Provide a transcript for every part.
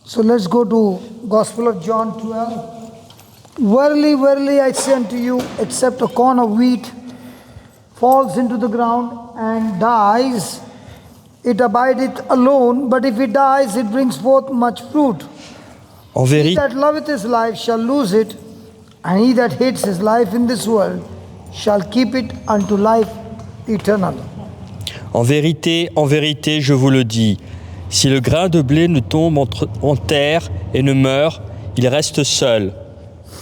So let's go to Gospel of John 12. Verily, verily, I say unto you, except a corn of wheat falls into the ground and dies, it abideth alone, but if it dies, it brings forth much fruit. En He vérité, that loveth his life shall lose it, and he that hates his life in this world shall keep it unto life eternal. en vérité, je vous le dis, si le grain de blé ne tombe en terre et ne meurt, il reste seul.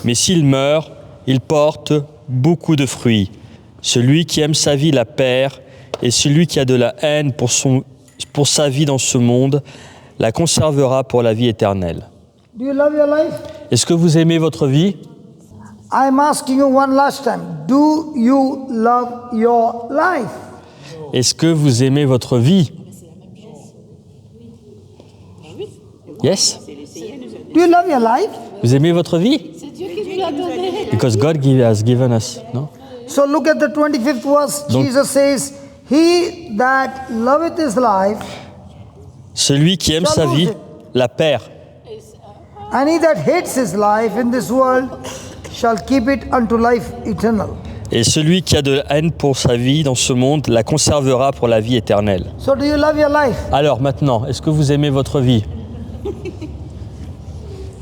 Mais s'il meurt, il porte beaucoup de fruits. Celui qui aime sa vie la perd, et celui qui a de la haine pour sa vie dans ce monde la conservera pour la vie éternelle. Do you love your life? Est-ce que vous aimez votre vie? I'm asking you one last time. Do you love your life? Est-ce que vous aimez votre vie? Yes? Do you love your life? Vous aimez votre vie? C'est Dieu qui nous l'a donné. Because God has given us, no? So look at the 25th verse. Donc- Jesus says, He that loveth his life, Celui qui aime sa vie la perd. and he that hates his life in this world shall keep it unto life eternal. Et celui qui a de la haine pour sa vie dans ce monde la conservera pour la vie éternelle. So do you love your life? Alors maintenant, est-ce que vous aimez votre vie?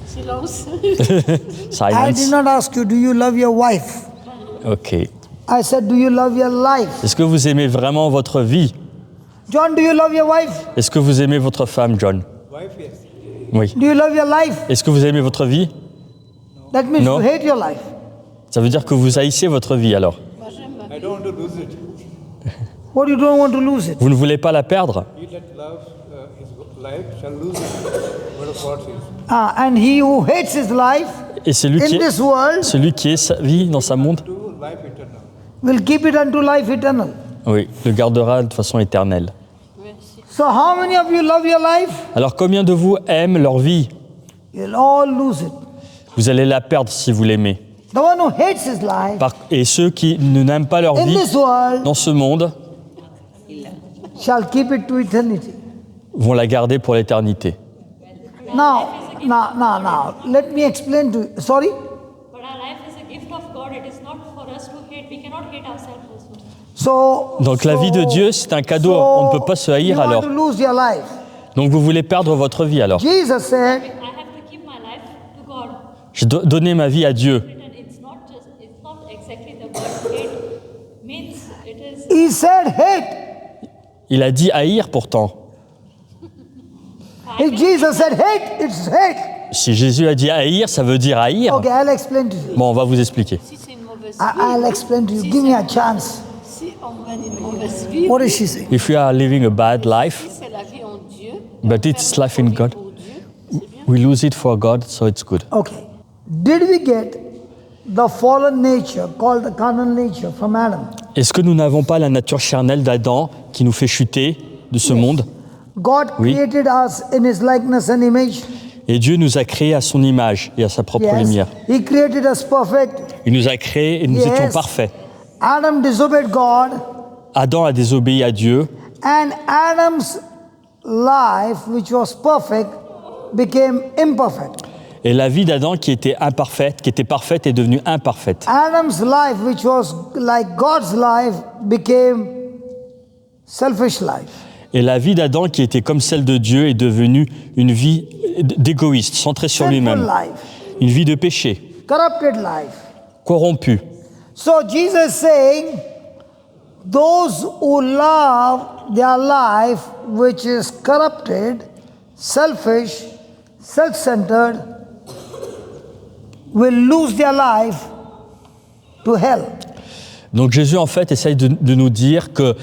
Silence. I did Silence. not ask you, do you love your wife? Ok. I said, do you love your life? Est-ce que vous aimez vraiment votre vie? John, do you love your wife? Est-ce que vous aimez votre femme, John? Oui. Do you love your life? Est-ce que vous aimez votre vie? That means No. you hate your life. Ça veut dire que vous haïssez votre vie alors. What you don't want to lose it? Vous ne voulez pas la perdre? He that loves his life shall lose it. Word of God says. And he who hates his life Et celui in this world qui est sa vie dans sa monde, To life eternal. will keep it unto life eternal. oui, le gardera de façon éternelle. So how many of you love your life? Alors combien de vous aiment leur vie? You'll all lose it. Vous allez la perdre si vous l'aimez. The one who hates his life Et ceux qui n'aiment pas leur in vie this world dans ce monde shall keep it to eternity. vont la garder pour l'éternité. Now, let me explain to you. Sorry? But our life is a gift of God. It is not for us to hate. We cannot hate ourselves also. So, Donc la vie de Dieu, c'est un cadeau. On ne peut pas se haïr you alors. want to lose your life. Donc vous voulez perdre votre vie alors. Jesus said, I have to keep my life to God. Je dois donner ma vie à Dieu. And it's not exactly the word hate means it is. he said hate. Il a dit haïr pourtant. If Jesus said hate, it's hate. Si Jésus a dit haïr, ça veut dire haïr. Okay, I'll explain to you. Bon, on va vous expliquer. Si c'est une mauvaise I'll explain to you. Give me a chance. si on mène une mauvaise vie, What is she saying? If you are living a bad life, c'est la vie en Dieu. but it's life in God, Pour Dieu, c'est bien. we lose it for God, so it's good. Okay. Did we get the fallen nature called the carnal nature from Adam? Est-ce que nous n'avons pas la nature charnelle d'Adam qui nous fait chuter de ce monde? God Oui. created us in his likeness and image. Et Dieu nous a créés à son image et à sa propre lumière. He created us perfect. Il nous a créés et nous Yes. étions parfaits. Adam disobeyed God, Adam a désobéi à Dieu and Adam's life, which was perfect, became imperfect. et la vie d'Adam qui était parfaite est devenue imparfaite. Adam's life, which was like God's life, became selfish life. Et la vie d'Adam qui était comme celle de Dieu est devenue une vie d'égoïste, centrée sur Sinful lui-même. life, Une vie de péché, corrupted life. corrompue. So Jesus is saying, those who love their life, which is corrupted, selfish, self-centered, will lose their life to hell. Donc Jésus en fait essaye de nous dire que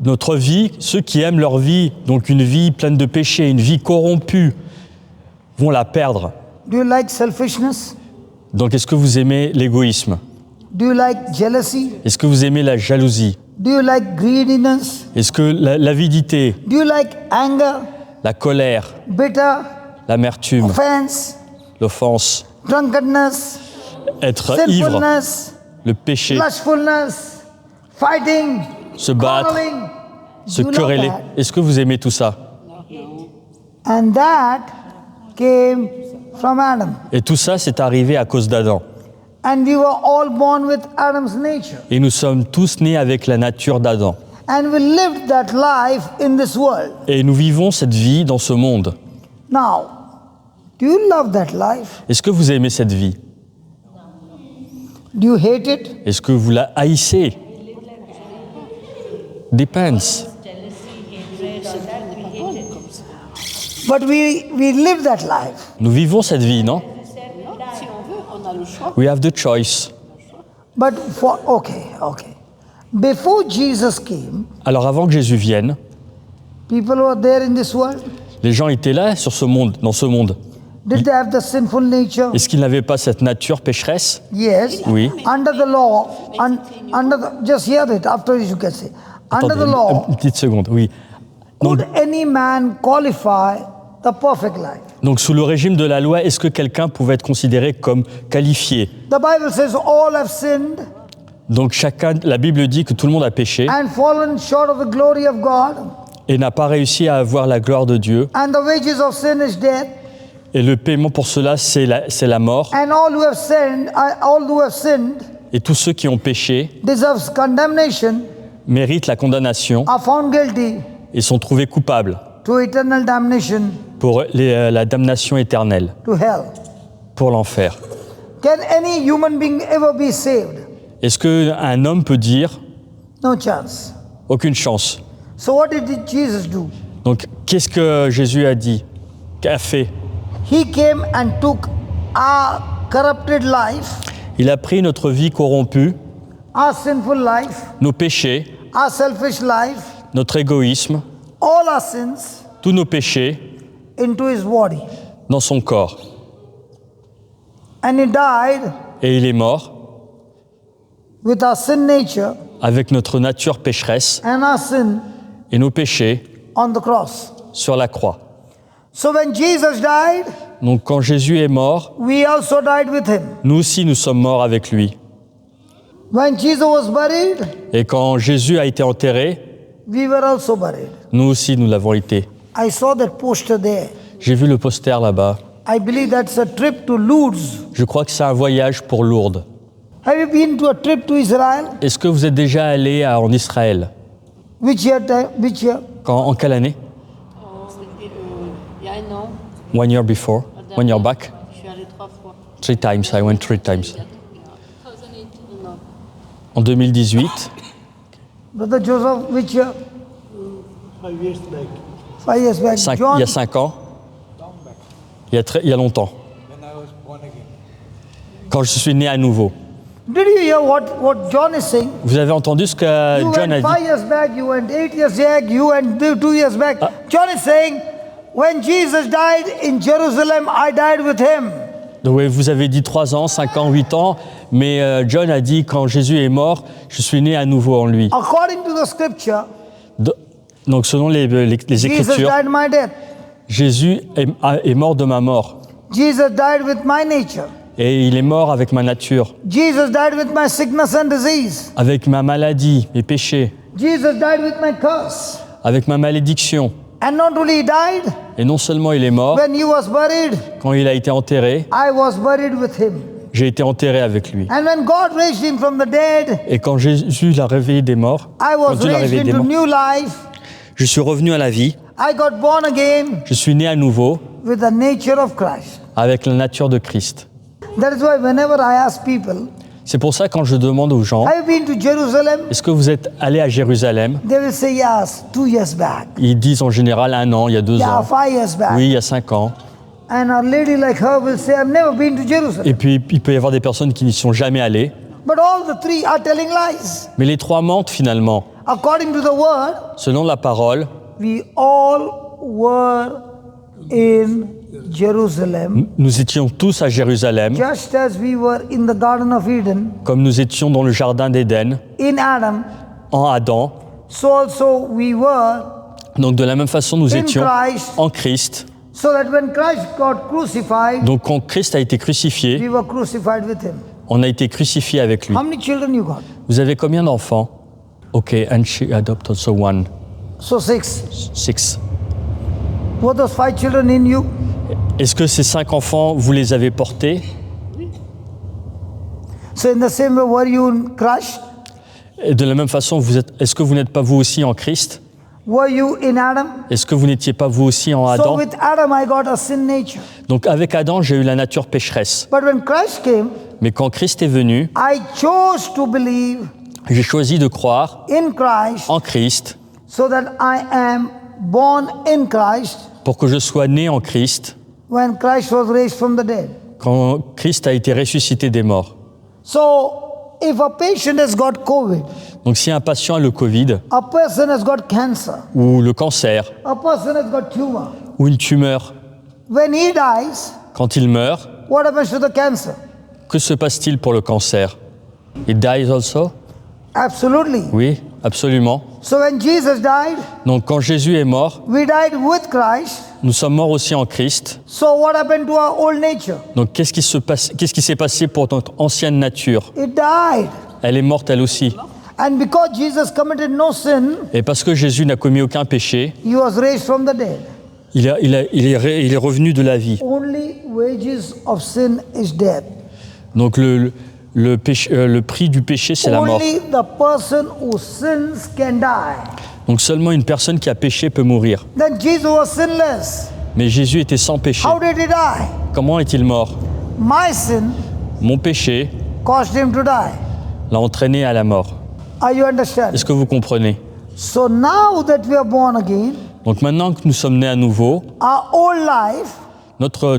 notre vie, ceux qui aiment leur vie, donc une vie pleine de péché, une vie corrompue, vont la perdre. Do you like selfishness? Donc est-ce que vous aimez l'égoïsme? Do you like jealousy? Est-ce que vous aimez la jalousie? Do you like greediness? Est-ce que l'avidité, Do you like anger, la colère, bitter, l'amertume, offense, l'offense, drunkenness, être ivre, sinfulness, le péché, lustfulness, fighting, se battre, quarreling? se Do you love quereller? that? Est-ce que vous aimez tout ça? And that came from Adam. Et tout ça, c'est arrivé à cause d'Adam. And we were all born with Adam's nature. Et nous sommes tous nés avec la nature d'Adam. And we lived that life in this world. Et nous vivons cette vie dans ce monde. Now, do you love that life? Est-ce que vous aimez cette vie? Do you hate it? Est-ce que vous la haïssez? Depends. But we live that life. Nous vivons cette vie, non? Si on veut, on a le choix. We have the choice. But okay. Before Jesus came, Alors avant que Jésus vienne, people were there in this world. les gens étaient là sur ce monde, dans ce monde. Did they have the sinful nature? Est-ce qu'ils n'avaient pas cette nature pécheresse? Yes. Oui. Under the law, just hear it. After you can say. Under the Attendez, law, une petite seconde, oui. Donc, could any man qualify the perfect life? donc sous le régime de la loi, est-ce que quelqu'un pouvait être considéré comme qualifié? The Bible says all have sinned Donc chacun, la Bible dit que tout le monde a péché and fallen short of the glory of God, et n'a pas réussi à avoir la gloire de Dieu. and the wages of sin is death. Et le paiement pour cela, c'est la mort. And all who have sinned Et tous ceux qui ont péché deserves condemnation, méritent la condamnation are found guilty et sont trouvés coupables to eternal damnation, pour la damnation éternelle, to hell. pour l'enfer. Can any human being ever be saved? Est-ce qu'un homme peut dire No chance. aucune chance? So what did Jesus do? Donc qu'est-ce que Jésus a dit, qu'a fait? He came and took our corrupted life, Il a pris notre vie corrompue, our sinful life, nos péchés, our selfish life, notre égoïsme, all our sins tous nos péchés into his body. dans son corps. And he died Et il est mort with our sin nature avec notre nature pécheresse and our sin et nos péchés on the cross. sur la croix. So when Jesus died, Donc quand Jésus est mort, we also died with him. nous aussi nous sommes morts avec lui. When Jesus was buried, Et quand Jésus a été enterré, we were also buried. nous aussi nous l'avons été. I saw that poster there. J'ai vu le poster là-bas. I believe that's a trip to Lourdes. Je crois que c'est un voyage pour Lourdes. Have you been to a trip to Israel? Est-ce que vous êtes déjà allé en Israël? Which year? Which year? En quelle année? C'était il y a un an. 1 year before? 1 year back? Je suis allée 3 fois. 3 times, I went 3 times. Non. En 2018, Brother Joseph, which year? 5 years back, 5 years back. il y a 5 ans, il y a longtemps, when I was born again. quand je suis né à nouveau. Did you hear what John is saying? Vous avez entendu ce que You John a went dit? 5 years back, you went 8 years back, you went 2 years back. John is saying, when Jesus died in Jerusalem, I died with him. Donc, oui, vous avez dit 3 ans, 5 ans, 8 ans, mais John a dit quand Jésus est mort, je suis né à nouveau en lui. According to the scripture, Donc selon les Jesus Écritures, died my death. Jésus est mort de ma mort. Jesus died with my nature. Et il est mort avec ma nature, Jesus died with my sickness and disease. avec ma maladie, mes péchés, Jesus died with my curse. avec ma malédiction. And not only he died, Et non seulement il est mort, when he was buried, quand il a été enterré, I was buried with him. j'ai été enterré avec lui. And when God raised him from the dead, Et quand Jésus l'a réveillé des morts, I quand was Dieu l'a raised réveillé des into morts, new life. je suis revenu à la vie, I got born again je suis né à nouveau with the nature of Christ. avec la nature de Christ. That is why whenever I ask people, C'est pour ça quand je demande aux gens, have you been to Jerusalem? est-ce que vous êtes allé à Jérusalem? They will say yes, 2 years back. Ils disent en général 1 an, il y a 2 Yeah, ans. 5 years back. Oui, il y a 5 ans. And a lady like her will say, I've never been to Jerusalem. Et puis, il peut y avoir des personnes qui n'y sont jamais allées. But all the 3 are telling lies. Mais les 3 mentent finalement. According to the word, Selon la parole, we all were in Jerusalem, nous étions tous à Jérusalem, just as we were in the Garden of Eden, comme nous étions dans le jardin d'Éden, in Adam, en Adam. so also we were Donc de la même façon, nous in étions Christ, en Christ. so that when Christ got crucified, Donc quand Christ a été crucifié, we were crucified with him. on a été crucifié avec lui. How many children you got? Vous avez combien d'enfants? Ok, and she adopted also 1, So 6. 6. Were those 5 children in you? Est-ce que ces 5 enfants, vous les avez portés? So in the same way, were you in Christ? Et de la même façon, est-ce que vous n'êtes pas vous aussi en Christ? Were you in Adam? Est-ce que vous n'étiez pas vous aussi en So Adam? with Adam, I got a sin nature. Donc avec Adam, j'ai eu la nature pécheresse. But when Christ came, Mais quand Christ est venu, I chose to believe j'ai choisi de croire in Christ en Christ so that I am born in Christ pour que je sois né en Christ when Christ was raised from the dead. quand Christ a été ressuscité des morts. So if a patient has got COVID, Donc si un patient a le Covid a person has got cancer, ou le cancer a person has got tumor, ou une tumeur, when he dies, quand il meurt, what happens to the cancer? que se passe-t-il pour le cancer? It dies also? Absolutely. Oui, absolument. So when Jesus died, Donc quand Jésus est mort, we died with Christ. nous sommes morts aussi en Christ. So what happened to our old nature? Donc qu'est-ce qui s'est passé pour notre ancienne nature? It died. Elle est morte elle aussi. And because Jesus committed no sin, Et parce que Jésus n'a commis aucun péché, he was raised from the dead. il est revenu de la vie. Only wages of sin is death. Donc le prix du péché, c'est la mort. Only the person who sins can die. Donc seulement une personne qui a péché peut mourir. Then Jesus was sinless. Mais Jésus était sans péché. How did he die? Comment est-il mort? My sin Mon péché caused him to die. l'a entraîné à la mort. Are you understanding? Est-ce que vous comprenez? So now that we are born again, Donc maintenant que nous sommes nés à nouveau, our old life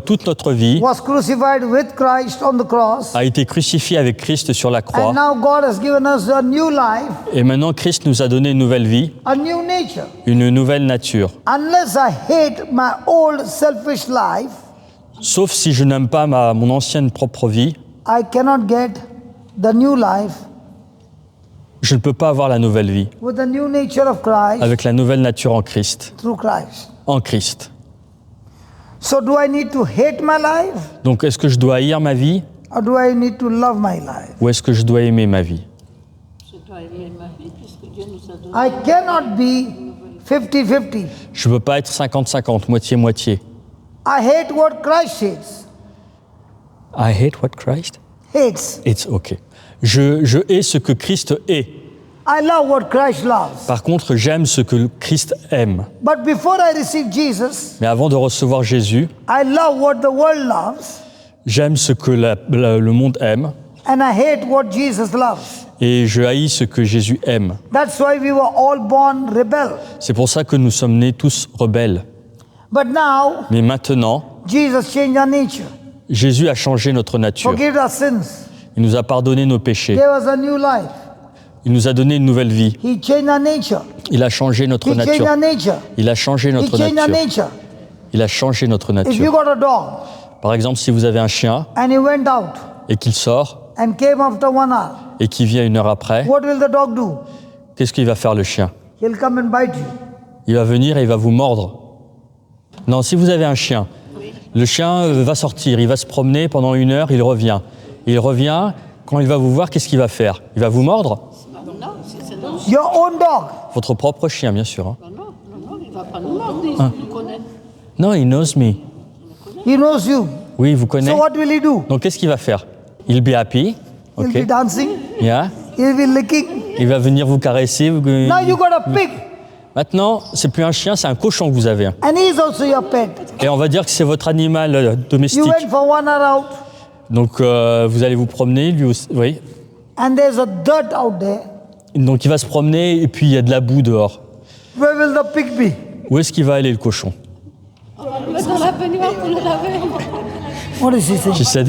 toute notre vie was crucified with Christ on the cross. a été crucifiée avec Christ sur la croix. And now God has given us a new life, Et maintenant Christ nous a donné une nouvelle vie, a new nature. une nouvelle nature. Unless I hate my old selfish life, Sauf si je n'aime pas mon ancienne propre vie, I cannot get the new life je ne peux pas avoir la nouvelle vie with the new nature of Christ avec la nouvelle nature en Christ. through Christ. En Christ. So do I need to hate my life Donc est-ce que je dois haïr ma vie or do I need to love my life? ou est-ce que je dois aimer ma vie? Je dois aimer ma vie puisque Dieu nous a donné. I cannot be 50-50. Je ne veux pas être 50-50, moitié-moitié. I hate what Christ hates. I hate what Christ? Hates. It's okay. Je hais ce que Christ est. I love what Christ loves. Par contre, j'aime ce que Christ aime. But before I receive Jesus, Mais avant de recevoir Jésus, I love what the world loves j'aime ce que le monde aime and I hate what Jesus loves. et je haïs ce que Jésus aime. That's why we were all born rebel. C'est pour ça que nous sommes nés tous rebelles. But now, Mais maintenant, Jesus changed our nature, Jésus a changé notre nature. forgave our sins, Il nous a pardonné nos péchés. gave us a new life. Il nous a donné une nouvelle vie. He changed our nature. Il a changé notre He changed nature. our nature. Il a changé He notre changed our nature. nature. Il a changé notre If you nature. got a dog Par exemple, si vous avez un chien and he went out et qu'il sort and came after 1 hour, et qu'il vient 1 heure après, what will the dog do? qu'est-ce qu'il va faire le chien? He'll come and bite you. Il va venir et il va vous mordre. Non, si vous avez un chien, le chien va sortir, il va se promener pendant 1 heure, il revient. Il revient, quand il va vous voir, qu'est-ce qu'il va faire? Il va vous mordre? Non, c'est non. Your own dog. Votre propre chien, bien sûr. Hein. Non, il ne va pas nous mordre, il nous connaît. Non, he knows me. He knows you. Oui, il vous connaît. So what will he do? Donc, qu'est-ce qu'il va faire? He'll be happy. He'll OK. be dancing. Yeah. He'll be licking. Il va venir vous caresser. Now you got a pig Maintenant, c'est plus un chien, c'est un cochon que vous avez. and he's also your pet. Et on va dire que c'est votre animal You domestique. went for 1 hour out Donc, vous allez vous promener, lui aussi. Oui. and there's a dirt out there. Donc, il va se promener et puis il y a de la boue dehors. Where will the pig be? Où est-ce qu'il va aller, le cochon? On va le mettre dans la baignoire pour le laver. What is he saying? She said,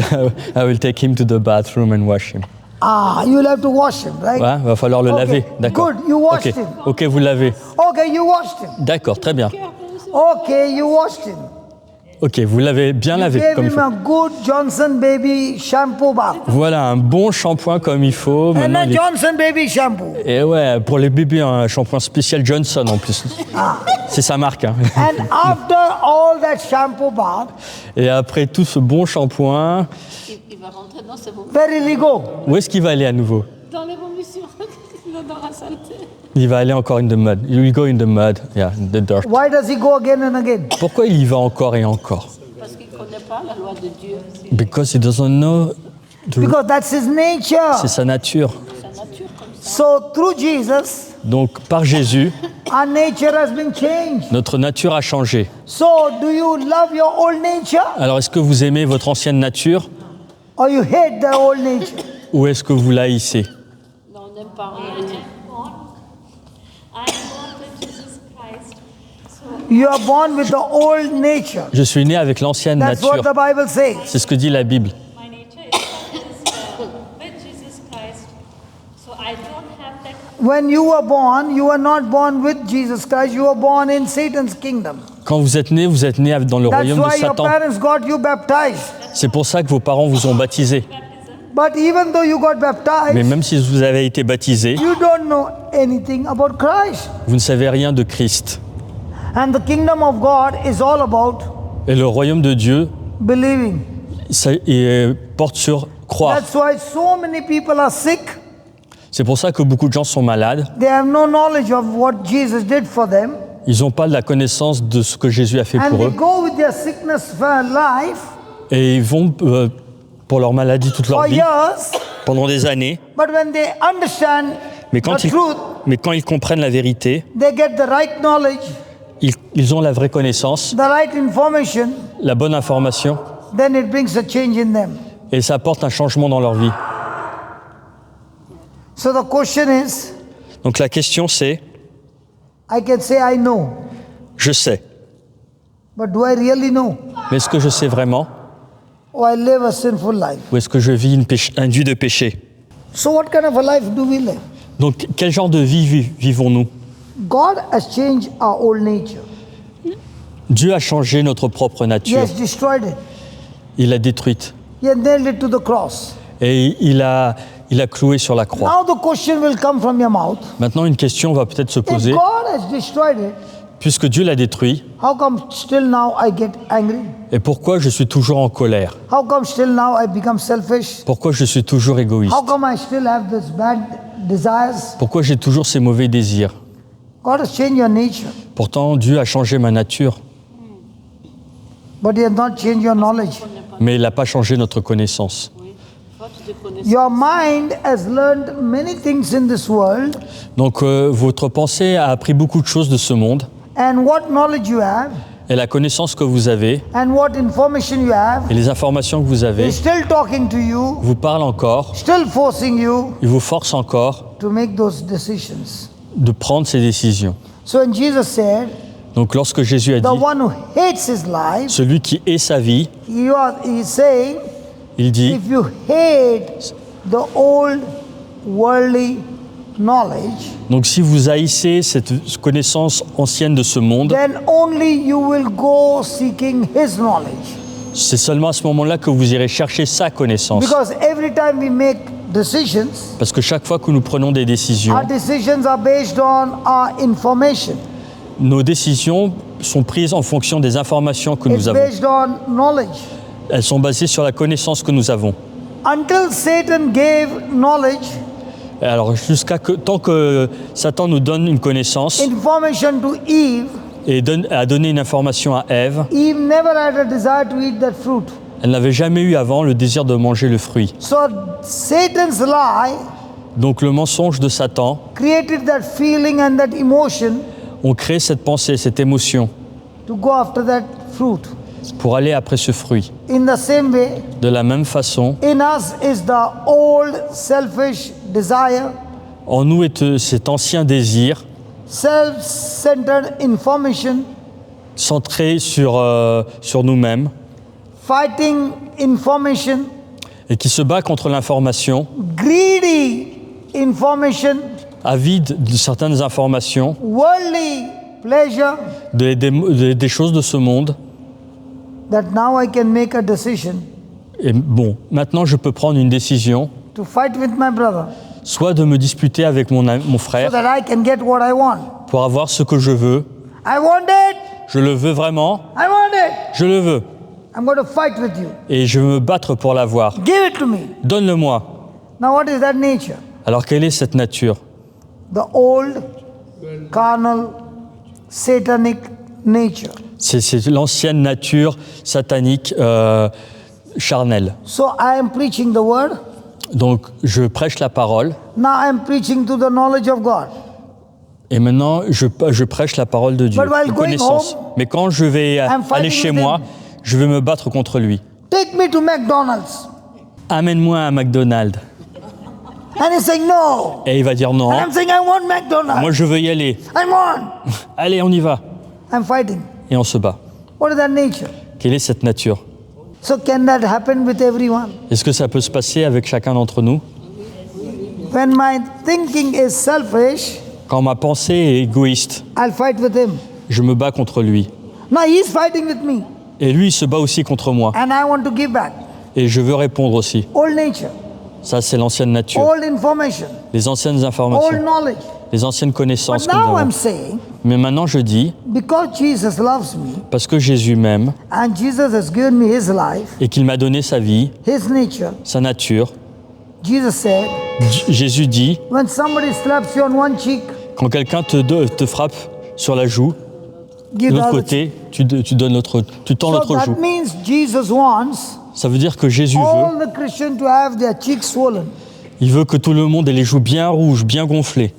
I will take him to the bathroom and wash him. Ah, you'll have to wash him, right? Ouais, va falloir le Ok. laver. D'accord. Good, you washed Ok. him. Ok, vous le lavez. Okay, you washed him. D'accord, très bien. Okay, you washed him. Ok, vous l'avez bien lavé Gave comme il him faut. a good Johnson Baby shampoo bath. Voilà, un bon shampoing comme il faut. And Maintenant, a il est- Johnson Baby shampoo. Et ouais, pour les bébés, un shampoing spécial Johnson en plus. C'est sa marque. Hein. And after all that shampoo bath, Et après tout ce bon shampoing, Il va rentrer dans ses vomissements. where will he go? où est-ce qu'il va aller à nouveau? Dans les vomissements, dans la saleté. Il va aller encore in the mud. He will go in the mud, yeah, in the dirt. Why does he go again and again? Pourquoi il y va encore et encore? Parce qu'il connaît pas la loi de Dieu. Because he doesn't know. Because that's his nature. C'est sa nature. Sa nature comme ça. So through Jesus, Donc, par Jésus, our nature has been changed. notre nature a changé. So do you love your old nature Alors, est-ce que vous aimez votre ancienne nature or you hate the old nature? ou est-ce que vous la haïssez? Non, on n'aime pas en I réalité. am born with Jesus Christ. So You are born with the old nature. Je suis né avec l'ancienne That's what nature. the Bible says. C'est ce que dit la Bible. my nature is with Jesus Christ. So I don't have that. When you were born, you were not born with Jesus Christ, you were born in Satan's kingdom. Quand vous êtes né dans le That's royaume de why your Satan. parents got you baptized. C'est pour ça que vos parents vous ont baptisé. But even though you got Mais baptized, même si vous avez été baptisé, you don't know anything about Christ. vous ne savez rien de Christ. And the kingdom of God is all about Et le royaume de Dieu believing. porte sur croire. That's why so many people are sick. C'est pour ça que beaucoup de gens sont malades. They have no knowledge of what Jesus did for them. Ils n'ont pas la connaissance de ce que Jésus a fait And pour they eux. go with their sickness for life Et ils vont pour leur maladie toute leur for vie, years. pendant des années. But when they understand Mais the truth, quand ils comprennent la vérité, they get the right knowledge, ils ont la vraie connaissance, the right information, la bonne information, then it brings a change in them. et ça apporte un changement dans leur vie. So the question is, Donc la question c'est, I can say I know, je sais, but do I really know? mais est-ce que je sais vraiment Or I live a sinful life? ou est-ce que je vis une vie de péché? So what kind of a life do we live? Donc quel genre de vie vivons-nous? God has changed our old nature. Dieu a changé notre propre He nature, has destroyed it. il l'a détruite He has nailed it to the cross. et il a cloué sur la croix. Now the question will come from your mouth. Maintenant une question va peut-être se If poser, God has destroyed it, puisque Dieu l'a détruit, how come still now I get angry? et pourquoi je suis toujours en colère? How come still now I become selfish? Pourquoi je suis toujours égoïste? How come I still have this bad desires? Pourquoi j'ai toujours ces mauvais désirs? God has changed your nature, Pourtant, Dieu a changé ma nature, but He has not changed your knowledge. mais il n'a pas changé notre connaissance. Faute de connaissance. Your mind has learned many things in this world, Donc, votre pensée a appris beaucoup de choses de ce monde, and what knowledge you have, et la connaissance que vous avez, and what information you have, et les informations que vous avez, is still talking to you, vous parlent encore, still forcing you ils vous forcent encore to make those decisions. de prendre ces décisions. So when Jesus said, Donc, lorsque Jésus a the dit, one who hates his life, celui qui hait sa vie, he's saying, il dit, if you hate the old worldly knowledge, donc si vous haïssez cette connaissance ancienne de ce monde, then only you will go seeking his knowledge. c'est seulement à ce moment-là que vous irez chercher sa connaissance. Because every time we make decisions, Parce que chaque fois que nous prenons des décisions, our decisions are based on our information. nos décisions sont prises en fonction des informations que It's nous avons. based on knowledge. Elles sont basées sur la connaissance que nous avons. Until Satan gave knowledge, Et alors, tant que Satan nous donne une connaissance information to Eve, et a donné une information à Ève, Eve never had a desire to eat that fruit. elle n'avait jamais eu avant le désir de manger le fruit. So Satan's lie Donc le mensonge de Satan created that feeling and that emotion ont créé cette pensée, cette émotion to go after that fruit. pour aller après ce fruit. In the same way, De la même façon, in us is the old selfish desire, en nous est cet ancien désir self-centered information, centré sur nous-mêmes fighting information, et qui se bat contre l'information, greedy information, avide de certaines informations, worldly pleasure, des choses de ce monde. that now I can make a decision Et bon, maintenant je peux prendre une décision, to fight with my brother soit de me disputer avec mon so frère that I can get what I want. pour avoir ce que je veux. I want it. Je le veux vraiment, I want it. je le veux. I'm going to fight with you. Et je veux me battre pour l'avoir. Give it to me. Donne-le-moi. Now what is that nature? Alors quelle est cette nature? The old, carnal, satanic nature. C'est l'ancienne nature satanique charnelle. So I am preaching the word. Donc, je prêche la parole. Now I am preaching to the knowledge of God. Et maintenant, je prêche la parole de Dieu, But while de going connaissance. home, Mais quand je vais I'm fighting aller chez with moi, him. je vais me battre contre lui. Take me to McDonald's. Amène-moi à McDonald's. And he's saying no. Et il va dire non. And I'm saying I want McDonald's. Moi, je veux y aller. I want. Allez, on y va. I'm fighting. Et on se bat. What is that nature? Quelle est cette nature? So can that happen with everyone? Est-ce que ça peut se passer avec chacun d'entre nous? When my thinking is selfish, Quand ma pensée est égoïste, I'll fight with him. je me bats contre lui. Now he's fighting with me. Et lui, il se bat aussi contre moi. And I want to give back. Et je veux répondre aussi. Old nature, Ça, c'est l'ancienne nature. old information, Les anciennes old informations, knowledge. les anciennes connaissances But que nous now I'm avons. saying, Mais maintenant, je dis, because Jesus loves me parce que Jésus m'aime and Jesus has given me his life, et qu'il m'a donné sa vie, his nature, sa nature, Jesus said, Jésus dit, when somebody slaps you on one cheek, quand quelqu'un te frappe sur la joue, de give the l'autre other côté, tu tends cheek. So l'autre joue. that means Jesus wants Ça veut dire que Jésus veut, all the Christians to have their cheeks swollen. il veut que tout le monde ait les joues bien rouges, bien gonflées.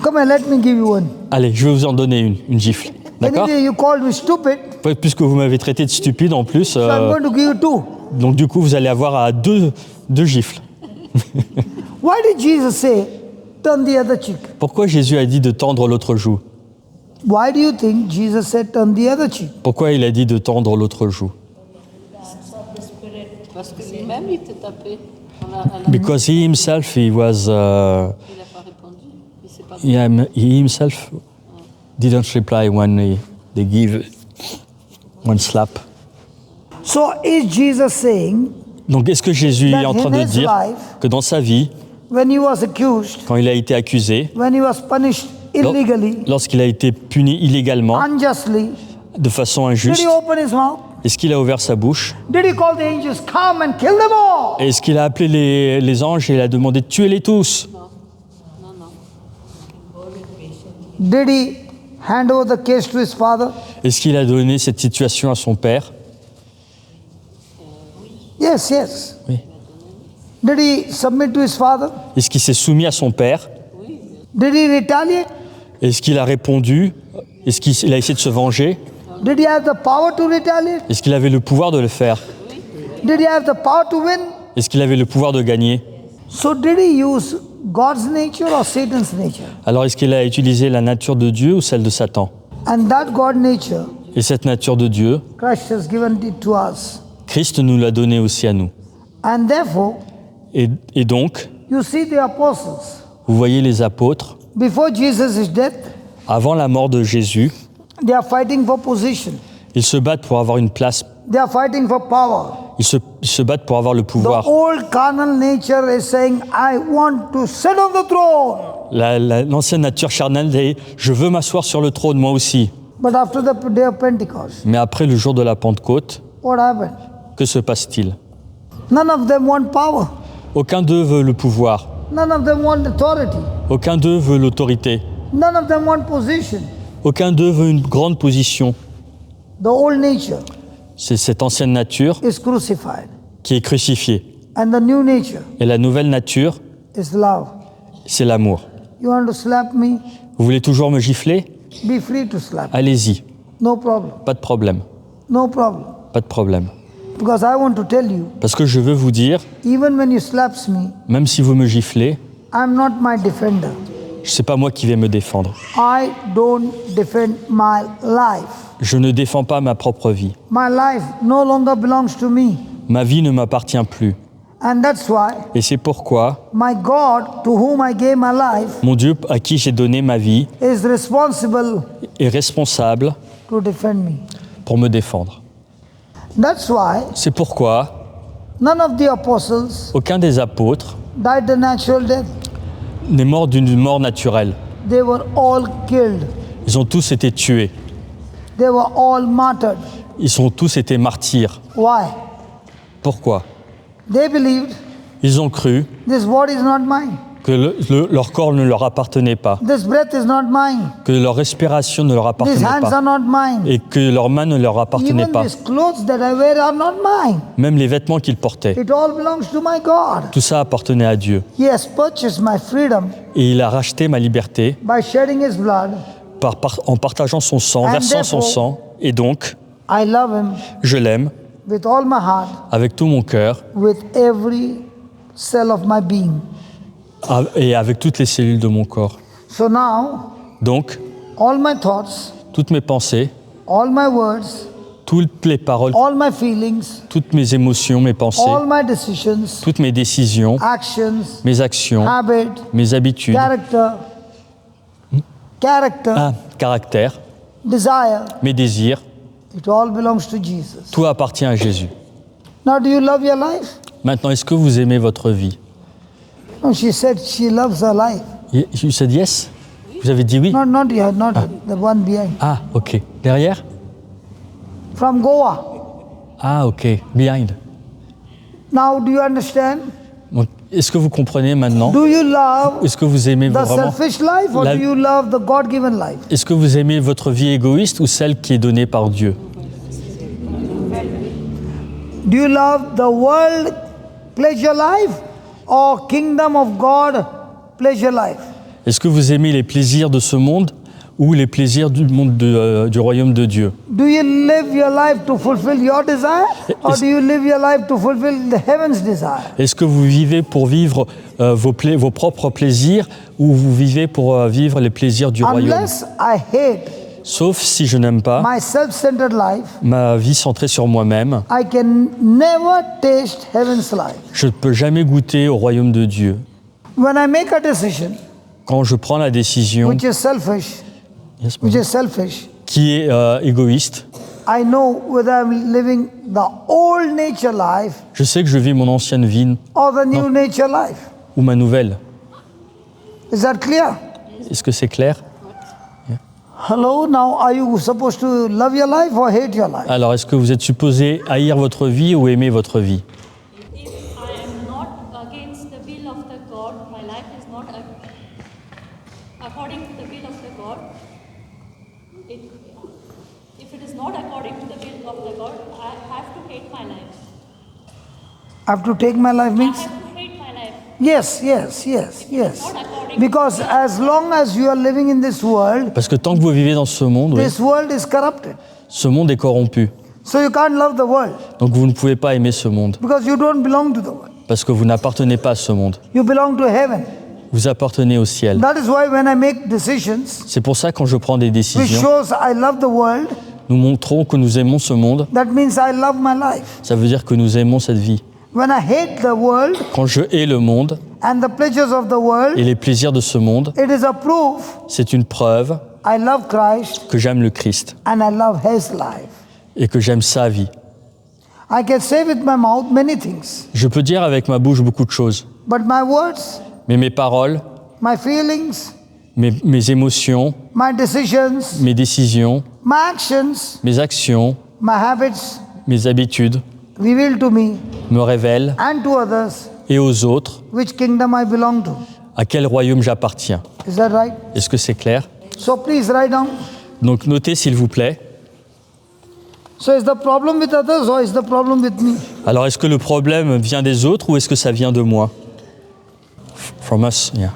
Come on, let me give you one. Allez, je vais vous en donner une gifle. D'accord? Anyway, you called me stupid, Puisque vous m'avez traité de stupide en plus, so I'm going to give you two. donc du coup vous allez avoir à deux gifles. Why did Jesus say, turn the other cheek? Pourquoi Jésus a dit de tendre l'autre joue? Why do you think Jesus said, turn the other cheek? Pourquoi il a dit de tendre l'autre joue? Parce que lui-même, il t'a tapé. À la- Because he himself, he was, Il n'a pas répondu. Il sait pas. he himself didn't reply when they give one slap. So is Jesus saying, Donc est-ce que Jésus est en train de That in his dire life- que dans sa vie, when he was accused, quand il a été accusé, when he was punished illegally, lorsqu'il a été puni illégalement, unjustly, de façon did injuste, he open his mouth? est-ce qu'il a ouvert sa bouche? Did he call the angels, come and kill them all? Est-ce qu'il a appelé les anges et il a demandé de tuer les tous? Did he hand over the case to his father? Est-ce qu'il a donné cette situation à son père? Yes, yes. Oui. Did he submit to his father? Est-ce qu'il s'est soumis à son père? Did he retaliate? Est-ce qu'il a répondu? Est-ce qu'il a essayé de se venger? Did he have the power to retaliate? Est-ce qu'il avait le pouvoir de le faire? Did he have the power to win? Est-ce qu'il avait le pouvoir de gagner? So did he use God's nature or Satan's nature? Alors est-ce qu'il a utilisé la nature de Dieu ou celle de Satan? And that God nature, Et cette nature de Dieu, Christ has given it to us. Christ nous l'a donnée aussi à nous. And therefore, Et donc, you see the apostles, vous voyez les apôtres, before Jesus' death, avant la mort de Jésus, they are fighting for position. ils se battent pour avoir une place, They are fighting for power. ils se battent pour avoir le The pouvoir. old carnal nature is saying, I want to sit on the throne. L'ancienne nature charnelle dit « Je veux m'asseoir sur le trône, moi aussi ». But after the day of Pentecost, Mais après le jour de la Pentecôte, what happened? que se passe-t-il? None of them want power. Aucun d'eux veut le pouvoir. None of them want authority. Aucun d'eux veut l'autorité. None of them want position. Aucun d'eux veut une grande position. The old nature C'est cette ancienne nature is crucified. qui est crucifiée. And the new nature Et la nouvelle nature, is love. c'est l'amour. You want to slap me? Vous voulez toujours me gifler? Be free to slap. Allez-y, No problem. pas de problème, No problem. pas de problème. Because I want to tell you, Parce que je veux vous dire, even when you slaps me, même si vous me giflez, I'm not my defender. c'est pas moi qui vais me défendre. I don't defend my life. Je ne défends pas ma propre vie. My life no longer belongs to me. Ma vie ne m'appartient plus. And that's why Et c'est pourquoi my God, to whom I gave my life, mon Dieu à qui j'ai donné ma vie is responsible est responsable to defend me. pour me défendre. That's why C'est pourquoi none of the apostles aucun des apôtres died a natural death. n'est mort d'une mort naturelle. They were all killed. Ils ont tous été tués. They were all martyred. Ils ont tous été martyrs. Why? Pourquoi? They believed Ils ont cru this body is not mine. que leur corps ne leur appartenait pas, This breath is not mine. que leur respiration ne leur These appartenait hands pas, are not mine. et que leurs mains ne leur appartenaient Even pas. these clothes that I wear are not mine. Même les vêtements qu'ils portaient, It all belongs to my God. tout ça appartenait à Dieu. He has purchased my freedom Et il a racheté ma liberté by shedding his blood. en partageant son sang, And versant son therefore- sang. Et donc, I love him je l'aime with all my heart, avec tout mon cœur with every cell of my being. et avec toutes les cellules de mon corps. So now, Donc, all my thoughts, toutes mes pensées, all my words, toutes les paroles, all my feelings, toutes mes émotions, mes pensées, all my decisions, toutes mes décisions, actions, mes actions, habit, mes habitudes, character, caractère, desire, mes désirs, it all belongs to Jesus. tout appartient à Jésus. Now, do you love your life? Maintenant, est-ce que vous aimez votre vie? No, she said she loves her life. You said yes? Vous avez dit oui? Not you, not the one behind. Ah, ok. Derrière? From Goa. Ah, ok. Behind. Now, do you understand? Donc, est-ce que vous comprenez maintenant? Do you love Est-ce que vous aimez the vraiment? selfish life or La- do you love the God-given life? Est-ce que vous aimez votre vie égoïste ou celle qui est donnée par Dieu? Do you love the world pleasure life or kingdom of God pleasure life? Est-ce que vous aimez les plaisirs de ce monde ou les plaisirs du monde du royaume de Dieu? Do you live your life to fulfill your desire or do you live your life to fulfill the heaven's desire? Est-ce que vous vivez pour vivre vos propres plaisirs ou vous vivez pour vivre les plaisirs du royaume? Unless I hate Sauf si je n'aime pas my self-centered life, ma vie centrée sur moi-même, I can never taste heaven's life. je ne peux jamais goûter au royaume de Dieu. When I make a decision Quand je prends la décision which is selfish, qui est égoïste, I know whether I'm living the old nature life je sais que je vis mon ancienne vie or the new nature life. ou ma nouvelle. Is that clear? Est-ce que c'est clair? Hello, now are you supposed to love your life or hate your life? Alors, est-ce que vous êtes supposé haïr votre vie ou aimer votre vie? If I am not against the will of the God, my life is not according to the will of the God. If it is not according to the will of the God, I have to hate my life. I have to take my life I means? have to hate my life. Yes. Because as long as you are living in this world, Parce que tant que vous vivez dans ce monde, oui, this world is corrupted. ce monde est corrompu. So you can't love the world Donc vous ne pouvez pas aimer ce monde because you don't belong to the world. parce que vous n'appartenez pas à ce monde. You belong to heaven. Vous appartenez au ciel. That is why when I make decisions C'est pour ça quand je prends des which décisions, shows I love the world, nous montrons que nous aimons ce monde. that means I love my life. Ça veut dire que nous aimons cette vie. When I hate the world Quand je hais le monde and the pleasures of the world, et les plaisirs de ce monde, it is a proof c'est une preuve I love Christ que j'aime le Christ and I love His life. et que j'aime sa vie. I can say with my mouth many things, Je peux dire avec ma bouche beaucoup de choses, but my words, mais mes paroles, my feelings, mes émotions, my decisions, mes décisions, my actions, mes actions, my habits mes habitudes reveal to me me révèlent and to others et aux autres which kingdom I belong to. à quel royaume j'appartiens. Is that right? Est-ce que c'est clair? So please write down. Donc notez s'il vous plaît. So is the problem with others or is the problem with me? Alors est-ce que le problème vient des autres ou est-ce que ça vient de moi? From us, yeah.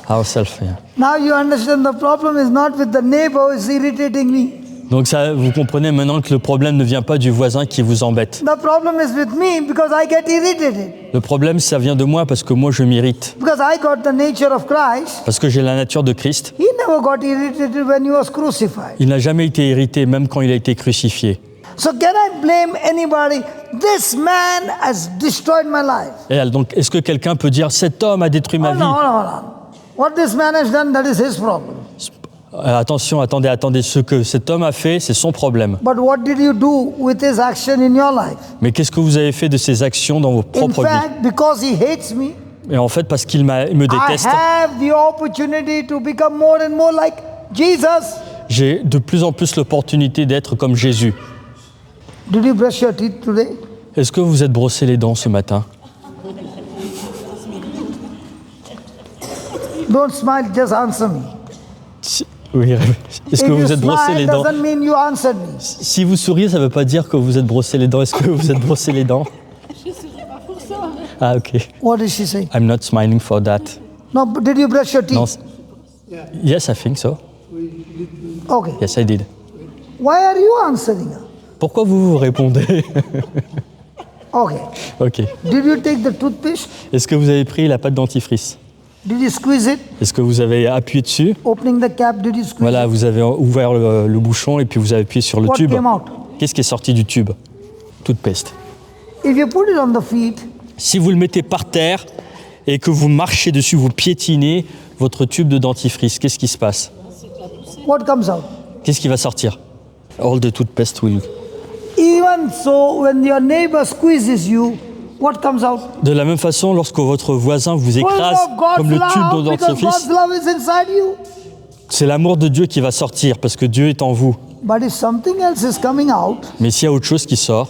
Ourselves, yeah. Now you understand the problem is not with the neighbor who is irritating me. Donc ça, vous comprenez maintenant que le problème ne vient pas du voisin qui vous embête. The problem is with me because I get irritated. Le problème, ça vient de moi parce que moi, je m'irrite. Because I got the nature of Christ. Parce que j'ai la nature de Christ. He never got irritated when he was crucified. Il n'a jamais été irrité, même quand il a été crucifié. So can I blame anybody? This man has destroyed my life. Et donc, est-ce que quelqu'un peut dire, cet homme a détruit ma Hold vie? on, hold on, hold on. What this man has done, that is his problem. Attention, attendez. Ce que cet homme a fait, c'est son problème. But what did you do with his action in your life? Mais qu'est-ce que vous avez fait de ses actions dans vos In propres vies? fact, because he hates me, Et en fait, parce qu'il me I déteste, have the opportunity to become more and more like Jesus. j'ai de plus en plus l'opportunité d'être comme Jésus. Did you brush your teeth today? Est-ce que vous êtes brossé les dents ce matin? Don't smile, just answer me. Oui, est-ce que If you vous êtes brossé les smile, dents? doesn't mean you answered me. Si vous souriez, ça ne veut pas dire que vous êtes brossé les dents. Est-ce que vous êtes brossé les dents? Je ne souris pas pour ça. Ah, ok. What did she say? I'm not smiling for that. No, but did you brush your teeth? Non. Yes, I think so. Okay. Yes, I did. Why are you answering her? Pourquoi vous répondez? Okay. Ok. Did you take the toothpaste? Est-ce que vous avez pris la pâte dentifrice? Did you squeeze it? Est-ce que vous avez appuyé dessus? Opening the cap, did you squeeze Voilà, it? vous avez ouvert le bouchon et puis vous avez appuyé sur le What tube. came out? Qu'est-ce qui est sorti du tube? Toothpaste. If you put it on the feet, Si vous le mettez par terre et que vous marchez dessus, vous piétinez votre tube de dentifrice, qu'est-ce qui se passe? what comes out? Qu'est-ce qui va sortir? All the toothpaste will... Even so, when your neighbor squeezes you, what comes out? De la même façon, lorsque votre voisin vous Full écrase of God's comme le tube de love, because God's dentifrice, love is inside you. c'est l'amour de Dieu qui va sortir parce que Dieu est en vous. But if something else is coming out, Mais s'il y a autre chose qui sort,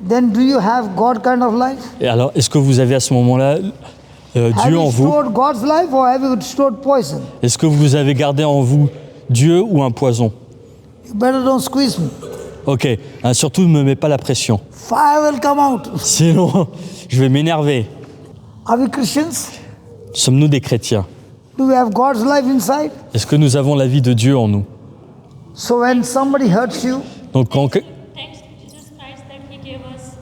then do you have God kind of life? et alors est-ce que vous avez à ce moment-là Have Dieu en you vous? stored God's life or have you stored poison? Est-ce que vous avez gardé en vous Dieu ou un poison? You better don't squeeze me. Ok, hein, surtout ne me mets pas la pression. Fire will come out. Sinon, je vais m'énerver. Are we Christians? Sommes-nous des chrétiens? Do we have God's life inside? Est-ce que nous avons la vie de Dieu en nous? So when somebody hurts you, Donc quand... Thanks to Jesus Christ that He gave us,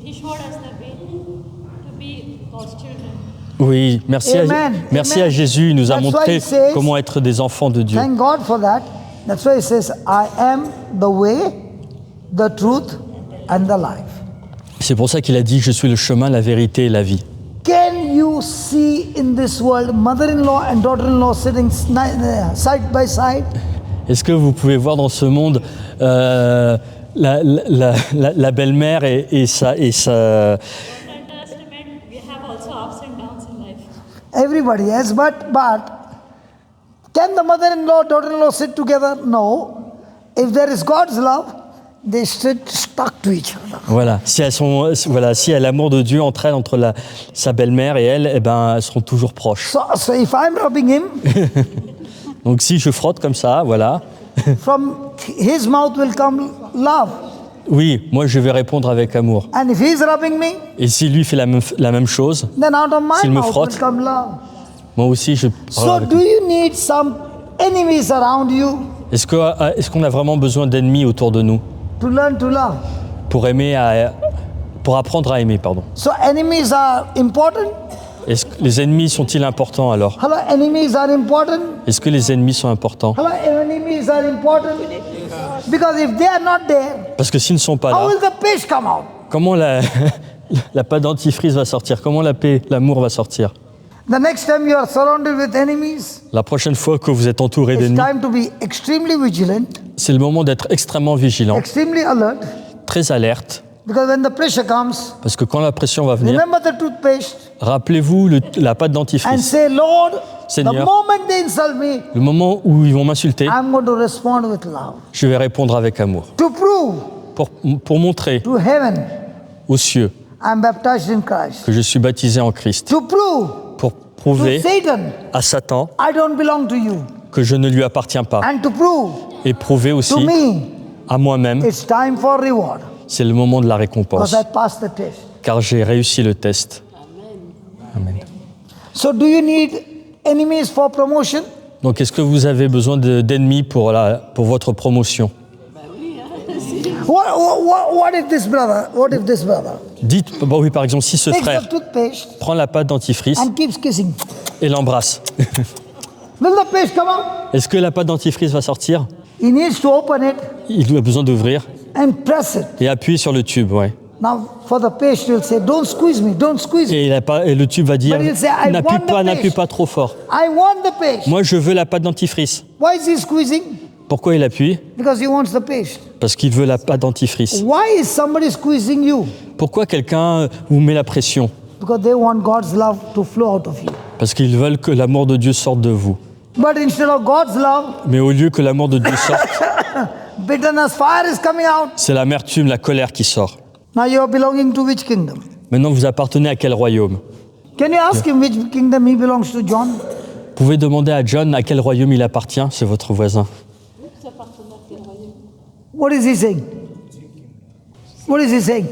He showed us the way to be God's children. Oui, merci, Amen. merci Amen. à Jésus, il nous a That's why montré he says- comment être des enfants de Dieu. thank God for that. That's why He says, I am the way, the truth, and the life. C'est pour ça qu'il a dit, je suis le chemin, la vérité et la vie. Can you see in this world mother-in-law and daughter-in-law sitting side by side? Est-ce que vous pouvez voir dans ce monde la belle-mère et sa... In the Old Testament, we have also ups and downs in life. Everybody has, but can the mother-in-law, daughter-in-law sit together? No. If there is God's love, they sit stuck to each other. Voilà, si elles sont, voilà, si elle a l'amour de Dieu entre elles, entre sa belle-mère et elle, eh ben, elles seront toujours proches. So if I'm rubbing him, Donc si je frotte comme ça, voilà, from his mouth will come love. oui, moi je vais répondre avec amour. And if he's rubbing me, Et si lui fait la même chose, then out of my S'il me mouth frotte. will come love. moi aussi je... So do you need some enemies around you Est-ce qu'on a vraiment besoin d'ennemis autour de nous to learn to love? pour apprendre à aimer, pardon. So enemies are important. Est-ce que les ennemis sont-ils importants alors? Hello, enemies are important. Est-ce que les ennemis sont importants? Hello, enemies are important. Because if they are not there, Parce que s'ils ne sont pas how là, will the paste come out? comment la pâte dentifrice va sortir? Comment la paix, l'amour va sortir? The next time you are surrounded with enemies, La prochaine fois que vous êtes entouré it's d'ennemis, time to be extremely vigilant, c'est le moment d'être extrêmement vigilant, extremely alert. très alerte, Because when the pressure comes, parce que quand la pression va venir, remember the toothpaste rappelez-vous la pâte and dentifrice. say, Lord, the Seigneur. moment they insult me, Le moment où ils vont m'insulter, I'm going to respond with love. je vais répondre avec amour. To prove Pour montrer to heaven aux cieux I'm baptized in Christ. que je suis baptisé en Christ. To prove Pour to prouver Satan à Satan I don't belong to you. que je ne lui appartiens pas. And to prove Et prouver to aussi me à moi-même, it's time for reward. c'est le moment de la Because récompense. I passed the test. Car j'ai réussi le test. Amen. So do you need enemies for promotion? Donc est-ce que vous avez besoin d'ennemis pour votre promotion? What if this brother? What if this brother Dites, bah oui, par exemple, si ce takes frère the toothpaste prend la pâte dentifrice and keeps kissing? et l'embrasse, Will the paste come out? est-ce que la pâte dentifrice va sortir? He needs to open it Il a besoin d'ouvrir and press it. et appuyer sur le tube, ouais. Now, for the paste, you'll say, "Don't squeeze me, don't squeeze me." Et le tube va dire, But he'll say, I n'appuie want the n'appuie paste. pas trop fort. I want the paste. Moi, je veux la pâte dentifrice. Why is he squeezing? Pourquoi il appuie? Because he wants the paste. Parce qu'il veut la pâte dentifrice. Why is somebody squeezing you? Pourquoi quelqu'un vous met la pression? Because they want God's love to flow out of you. Parce qu'ils veulent que l'amour de Dieu sorte de vous. But instead of God's love, Mais au lieu que l'amour de Dieu sorte, bitterness, fire is coming out. c'est l'amertume, la colère qui sort. Now you are belonging to which kingdom? Maintenant, vous appartenez à quel royaume? Can you ask him which kingdom he belongs to, John? Vous pouvez demander à John à quel royaume il appartient, c'est votre voisin. Vous appartenez à quel royaume? What is he saying? What is he saying?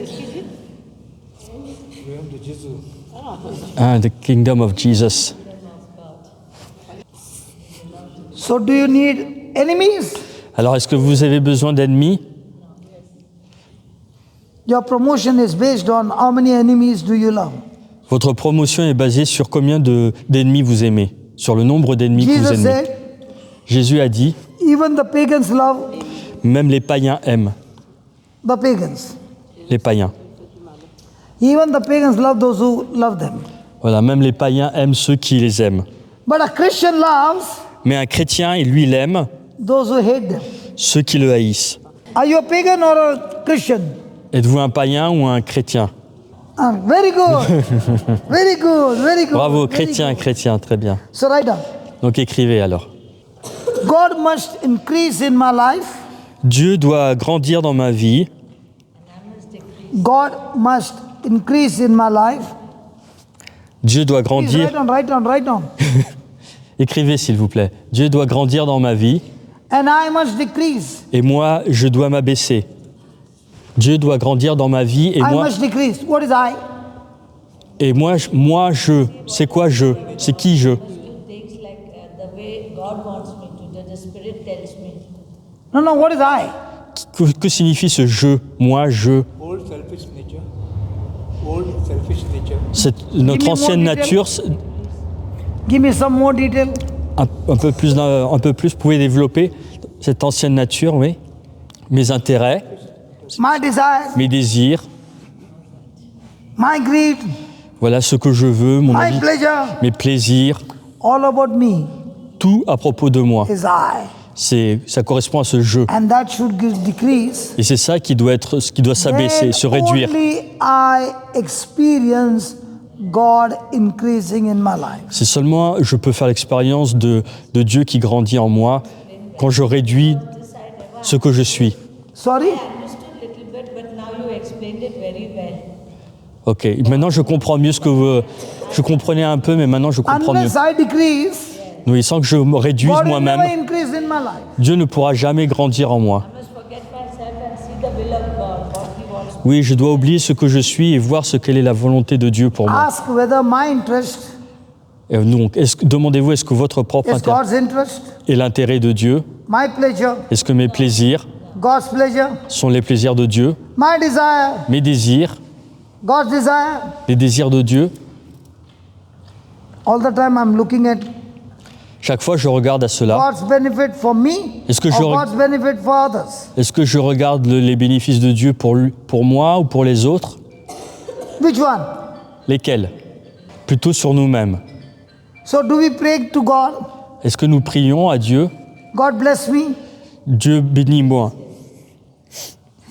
The kingdom of Jesus. So do you need enemies? Alors, est-ce que vous avez besoin d'ennemis? Your promotion is based on how many enemies do you love. Votre promotion est basée sur combien d'ennemis vous aimez, sur le nombre d'ennemis que vous Jesus aimez. said, Jésus a dit, even the pagans love même les païens aiment the pagans. les païens. Even the pagans love those who love them. Voilà, même les païens aiment ceux qui les aiment. But a Christian loves Mais un chrétien, lui, il aime those who hate them. ceux qui le haïssent. Are you a pagan or a Christian? Êtes-vous un païen ou un chrétien? Ah, very good. Very good. Very good. Bravo, Very chrétien, good. chrétien, très bien. So write down. Donc écrivez alors. God must increase in my life. Dieu doit grandir dans ma vie. God must increase in my life. Dieu doit Please grandir. write down, write down, write down. Écrivez s'il vous plaît. Dieu doit grandir dans ma vie And I must decrease. et moi, je dois m'abaisser. Dieu doit grandir dans ma vie et I moi, must decrease. What is I? je. C'est quoi je? C'est qui je? Things like the way God wants me to, the Spirit tells me. No, no, what is I? Que signifie ce je? Moi, je. Old selfish nature. Old selfish nature. Notre more ancienne detail. nature, Give me some more detail. un peu plus, vous pouvez développer cette ancienne nature, oui. Mes intérêts, My desire, mes désirs, my greed, voilà ce que je veux, mon my avis, pleasure, mes plaisirs, all about me tout à propos de moi. is I. Ça correspond à ce je. And that should decrease. Et c'est ça qui doit s'abaisser, Then se réduire. only I experience God increasing in my life. C'est seulement, je peux faire l'expérience de Dieu qui grandit en moi quand je réduis ce que je suis. Sorry? I understood a little bit, but now you explained it very well. Ok, maintenant je comprends mieux ce que vous... Je comprenais un peu, mais maintenant je comprends mieux. Unless I decrease, Oui, sans que je me réduise God will moi-même, never increase in my life. Dieu ne pourra jamais grandir en moi. I must forget myself and see the will of God, what He wants. Oui, je dois oublier ce que je suis et voir quelle est la volonté de Dieu pour moi. Ask whether my interest Et donc, demandez-vous, est-ce que votre propre is intérêt God's interest, est l'intérêt de Dieu? my pleasure, Est-ce que mes plaisirs God's pleasure, sont les plaisirs de Dieu? my desire, Mes désirs, God's desire. les désirs de Dieu? All the time I'm looking at Chaque fois, je regarde à cela. God's benefit for me Est-ce que or je- God's benefit for others. Est-ce que je regarde les bénéfices de Dieu pour moi ou pour les autres? Which one? Lesquels? Plutôt sur nous-mêmes. So do we pray to God, Est-ce que nous prions à Dieu? God bless me, Dieu bénis-moi.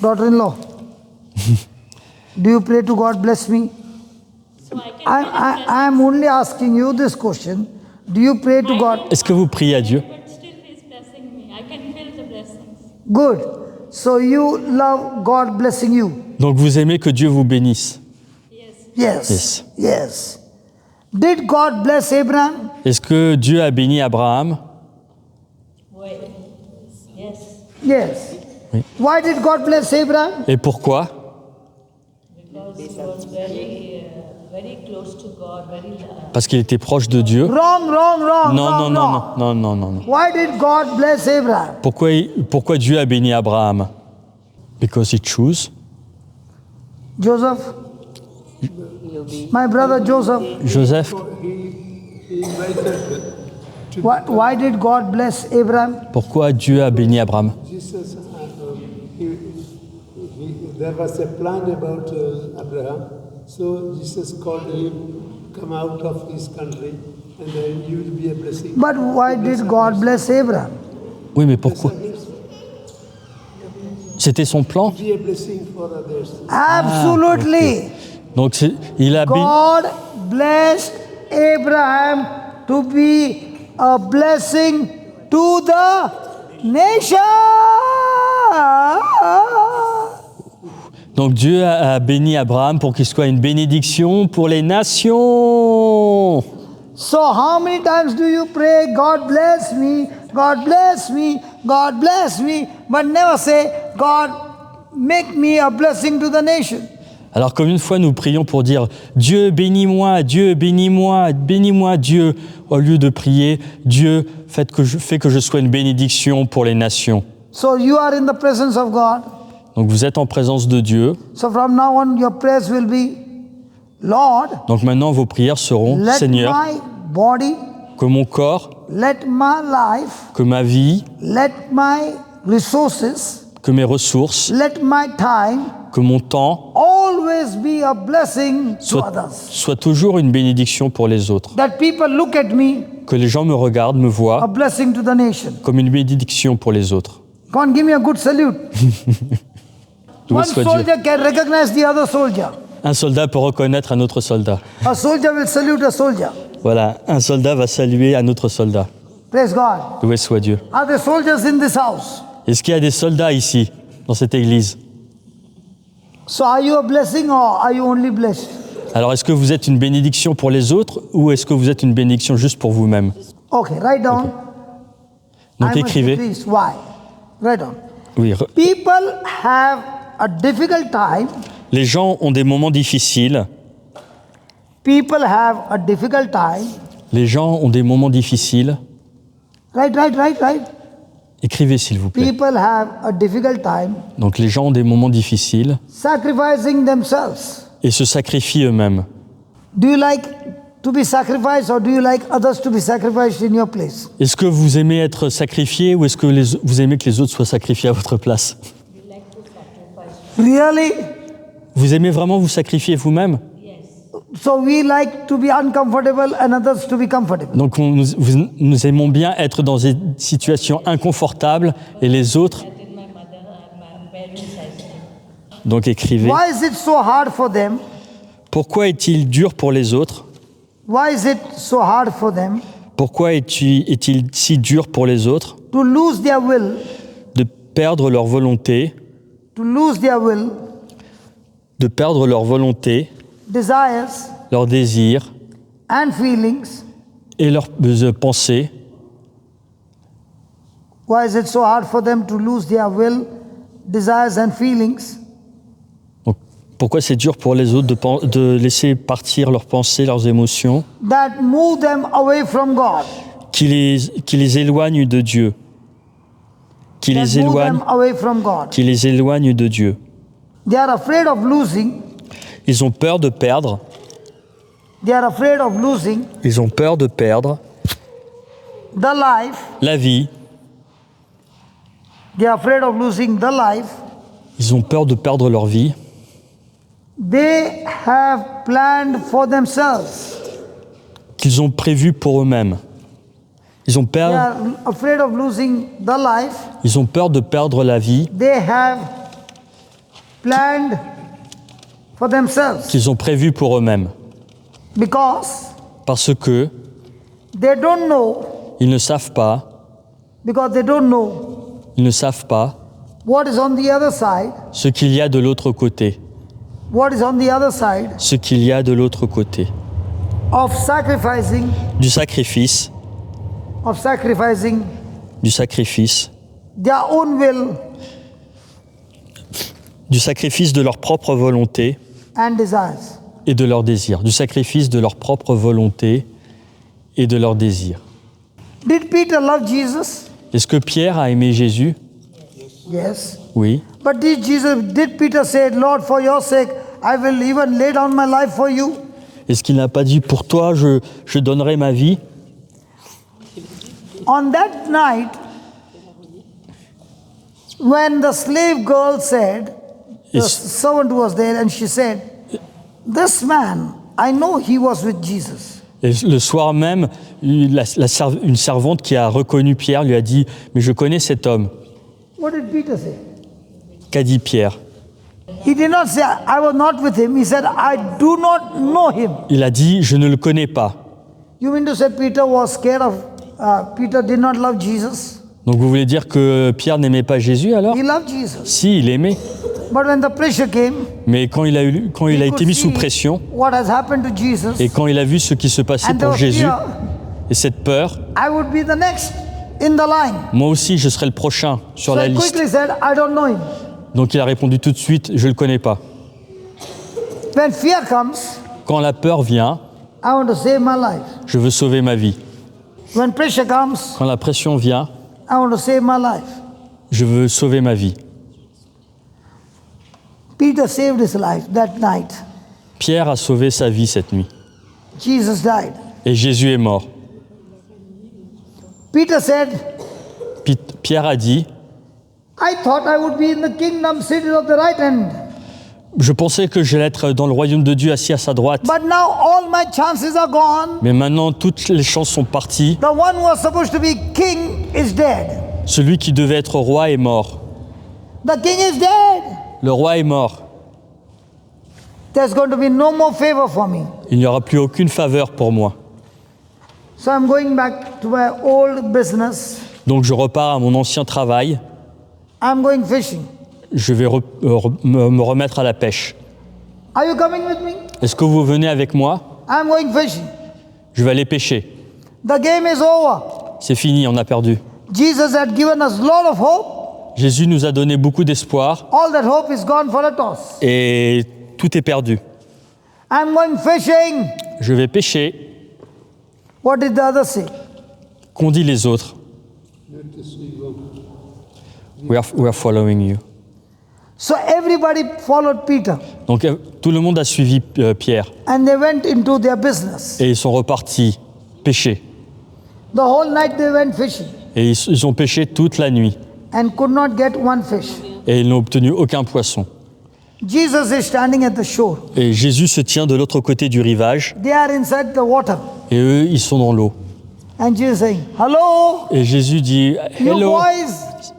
daughter-in-law? Do you pray to God bless me? So I can I'm only asking you this question. Do you pray to God? Est-ce que vous priez à Dieu? but still He's blessing me. I can feel the blessings. Good. So you love God blessing you. Donc vous aimez que Dieu vous bénisse. Yes. Yes. Yes. Did God bless Abraham? Est-ce que Dieu a béni Abraham? Well, yes, Yes. Oui. Why did God bless Abraham? Et pourquoi? because he was very close to God, very. Parce qu'il était proche de Dieu. Wrong, wrong, wrong. Non, wrong, non, non, wrong. non, non, non, non. Why did God bless Abraham? Pourquoi Dieu a béni Abraham? Because he chose. Joseph? My brother Joseph. Joseph, He invited to Why did God bless Abraham? pourquoi Dieu a béni Abraham? Jesus. There was a plan about Abraham, so Jesus called him, come out of his country, and then you will be a blessing. But why did God bless Abraham? Oui, mais pourquoi? C'était son plan. Be a blessing for others. Absolutely. Donc il a béni. God blessed Abraham to be a blessing to the nation. Donc Dieu a béni Abraham pour qu'il soit une bénédiction pour les nations. So how many times do you pray, God bless me, God bless me, God bless me, but never say, God make me a blessing to the nation? Alors combien de fois nous prions pour dire « Dieu, bénis-moi, bénis-moi, Dieu », au lieu de prier « Dieu, fais que je sois une bénédiction pour les nations ». So you are in the presence of God. Donc vous êtes en présence de Dieu. So from now on, your prayers will be, Lord, Donc maintenant vos prières seront « let Seigneur, my body, que mon corps, let my life, que ma vie, let my resources, que mes ressources, let my time que mon temps always be a blessing to others. soit toujours une bénédiction pour les autres. That people look at me, Que les gens me regardent, me a voient blessing to the nation. comme une bénédiction pour les autres. Come on, give me a good salute. Loué One soit Dieu. soldier can recognize the other soldier. Un soldat peut reconnaître un autre soldat. A soldier will salute a soldier. Voilà, un soldat va saluer un autre soldat. Praise God. Loué soit Dieu. Are there soldiers in this house? Est-ce qu'il y a des soldats ici, dans cette église? So are you a blessing or are you only blessed? Alors, est-ce que vous êtes une bénédiction pour les autres ou est-ce que vous êtes une bénédiction juste pour vous-même? Okay, write down. Donc, I must écrivez. decrease. Why? Write down. Oui, People have a difficult time. les gens ont des moments difficiles. People have a difficult time. Les gens ont des moments difficiles. Write. Écrivez, s'il vous plaît. People have a difficult time Donc, les gens ont des moments difficiles sacrificing themselves. et se sacrifient eux-mêmes. Do you like to be sacrificed or do you like others to be sacrificed in your place? Est-ce que vous aimez être sacrifié ou est-ce que vous aimez que les autres soient sacrifiés à votre place? Really? Vous aimez vraiment vous sacrifier vous-même? So we like to be uncomfortable and others to be comfortable. Donc nous aimons bien être dans des situations inconfortables et les autres. Donc écrivez. Why is it so hard for them? Pourquoi est-il dur pour les autres? Why is it so hard for them Pourquoi est-il si dur pour les autres to lose their will, de perdre leur volonté, desires leurs désirs and feelings? et leurs pensées? Why is it so hard for them to lose their will, desires and feelings? Donc, pourquoi c'est dur pour les autres de laisser partir leurs pensées, leurs émotions, That move them away from God. qui les éloignent de Dieu, qui That les move éloignent them away from God. de Dieu. They are afraid of losing. Ils ont peur de perdre. They are afraid of losing Ils ont peur de perdre the life. la vie. They are afraid of losing the life Ils ont peur de perdre leur vie they have planned for themselves. qu'ils ont prévue pour eux-mêmes. Ils ont They peur are afraid of losing the life de perdre la vie they have planned for themselves qu'ils ont prévue pour eux-mêmes. because Parce que they don't know, ils ne savent pas what is on the other side, ce qu'il y a de l'autre côté. what is on the other side Ce qu'il y a de l'autre côté. of sacrificing, Du sacrifice their own will du sacrifice de leur propre volonté and desires. et de leurs désirs. Du sacrifice de leur propre volonté et de leurs désirs. Did Peter love Jesus? Est-ce que Pierre a aimé Jésus? Yes. Oui. But did Peter say, Lord, for your sake, I will even lay down my life for you? Est-ce qu'il n'a pas dit, pour toi, je donnerai ma vie? On that night, when the slave girl said, the Yes. servant was there, and she said, this man, I know he was with Jesus. Et le soir même, une servante qui a reconnu Pierre lui a dit, mais je connais cet homme. What did Peter say? Qu'a dit Pierre? He did not say, I was not with him. He said, I do not know him. Il a dit, je ne le connais pas. You mean to say Peter was scared of, Peter did not love Jesus? Donc vous voulez dire que Pierre n'aimait pas Jésus alors? He loved Jesus. Si, il aimait. But when the pressure came, Mais quand il a he été could mis sous see pression, what has happened to Jesus, et quand il a vu ce qui se passait and pour the Jésus, fear, et cette peur, I would be the next in the line. moi aussi je serai le prochain sur So la I liste. quickly said, I don't know him. Donc il a répondu tout de suite, je ne le connais pas. When fear comes, Quand la peur vient, I want to save my life. je veux sauver ma vie. When pressure comes, Quand la pression vient, I want to save my life. je veux sauver ma vie. Peter saved his life that night. Pierre a sauvé sa vie cette nuit. Jesus died. Et Jésus est mort. Peter said, Pierre a dit, I thought I would be in the kingdom seated at the right hand. je pensais que j'allais être dans le royaume de Dieu assis à sa droite. But now all my chances are gone. Mais maintenant, toutes les chances sont parties. The one who was supposed to be king is dead. Celui qui devait être roi est mort. The king is dead. Le roi est mort. There's going to be no more favor for me. Il n'y aura plus aucune faveur pour moi. So I'm going back to my old business. Donc je repars à mon ancien travail. I'm going fishing. Je vais me remettre à la pêche. Are you coming with me? Est-ce que vous venez avec moi? I'm going fishing. Je vais aller pêcher. The game is over. C'est fini, on a perdu. Jesus had given us a lot of hope. Jésus nous a donné beaucoup d'espoir All that hope is gone for a toss. et tout est perdu. I'm going fishing. Je vais pêcher. What did the others say? Qu'ont dit les autres? We are following you. So everybody followed Peter Donc tout le monde a suivi Pierre and they went into their business. et ils sont repartis pêcher. The whole night they went fishing Et ils ont pêché toute la nuit and could not get one fish. et ils n'ont obtenu aucun poisson. Jesus is standing at the shore. Et Jésus se tient de l'autre côté du rivage They are inside the water. et eux, ils sont dans l'eau. And Jesus is saying, hello, Et Jésus dit « you Hello, boys,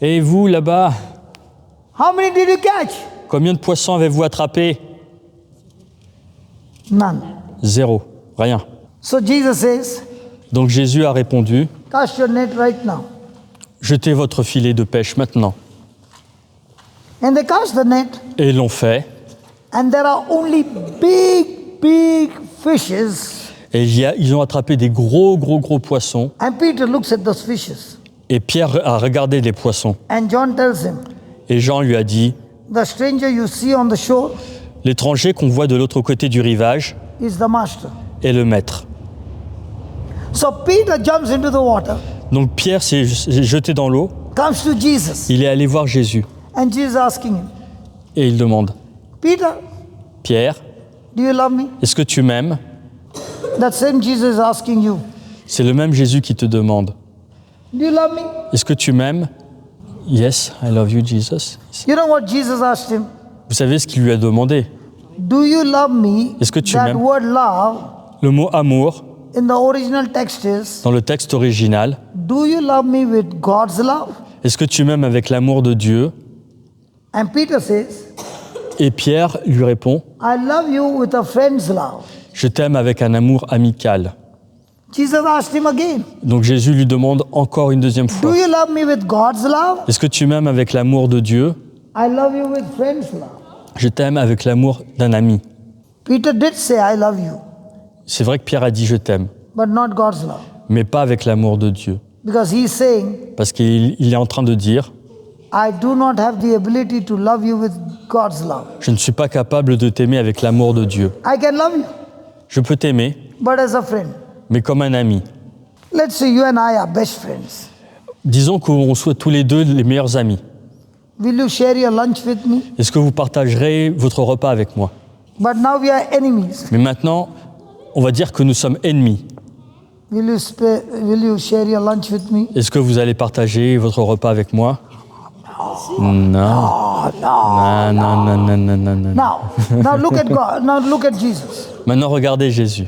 et vous là-bas, how many did you catch? combien de poissons avez-vous attrapé ?» None. Zéro, rien. So Jesus says, Donc Jésus a répondu cast your net right now. « Jetez votre filet de pêche maintenant. And they cast the net, » Et ils l'ont fait. and there are only big fishes. Et ils ont attrapé des gros poissons. And Peter looks at those fishes. Et Pierre a regardé les poissons. And John tells him, Et Jean lui a dit the stranger you see on the shore « L'étranger qu'on voit de l'autre côté du rivage is the master. est le maître. So Peter jumps into the water, » Donc Pierre s'est jeté dans l'eau. comes to Jesus, Il est allé voir Jésus. and Jesus asking him, Et il demande « Peter, « Pierre, do you love me? est-ce que tu m'aimes ?» That same Jesus is asking you, C'est le même Jésus qui te demande do you love me? « Est-ce que tu m'aimes ?» Yes, I love you, Jesus. You know what Jesus asked him? Vous savez ce qu'il lui a demandé? Do you love me? Est-ce que tu That m'aimes? word love Le mot amour, in the original text is, dans le texte original, do you love me with God's love? est-ce que tu m'aimes avec l'amour de Dieu? And Peter says, Et Pierre lui répond I love you with a friend's love. Je t'aime avec un amour amical. Jesus asked him again, Donc Jésus lui demande encore une deuxième do fois you love me with God's love? Est-ce que tu m'aimes avec l'amour de Dieu? I love you with friend's love. Je t'aime avec l'amour d'un ami. Peter did say, I love you, C'est vrai que Pierre a dit je t'aime, but not God's love. mais pas avec l'amour de Dieu. Because he's saying, Parce qu'il est en train de dire I do not have the ability to love you with God's love. je ne suis pas capable de t'aimer avec l'amour de Dieu. I can love you, Je peux t'aimer, but as a friend. mais comme un ami. Let's say you and I are best friends. Disons qu'on soit tous les deux les meilleurs amis. Will you share your lunch with me? Est-ce que vous partagerez votre repas avec moi? But now we are enemies. Mais maintenant, on va dire que nous sommes ennemis. Will you share your lunch with me? Est-ce que vous allez partager votre repas avec moi? Non. Non. Now look at God. Now look at Jesus. Maintenant, regardez Jésus.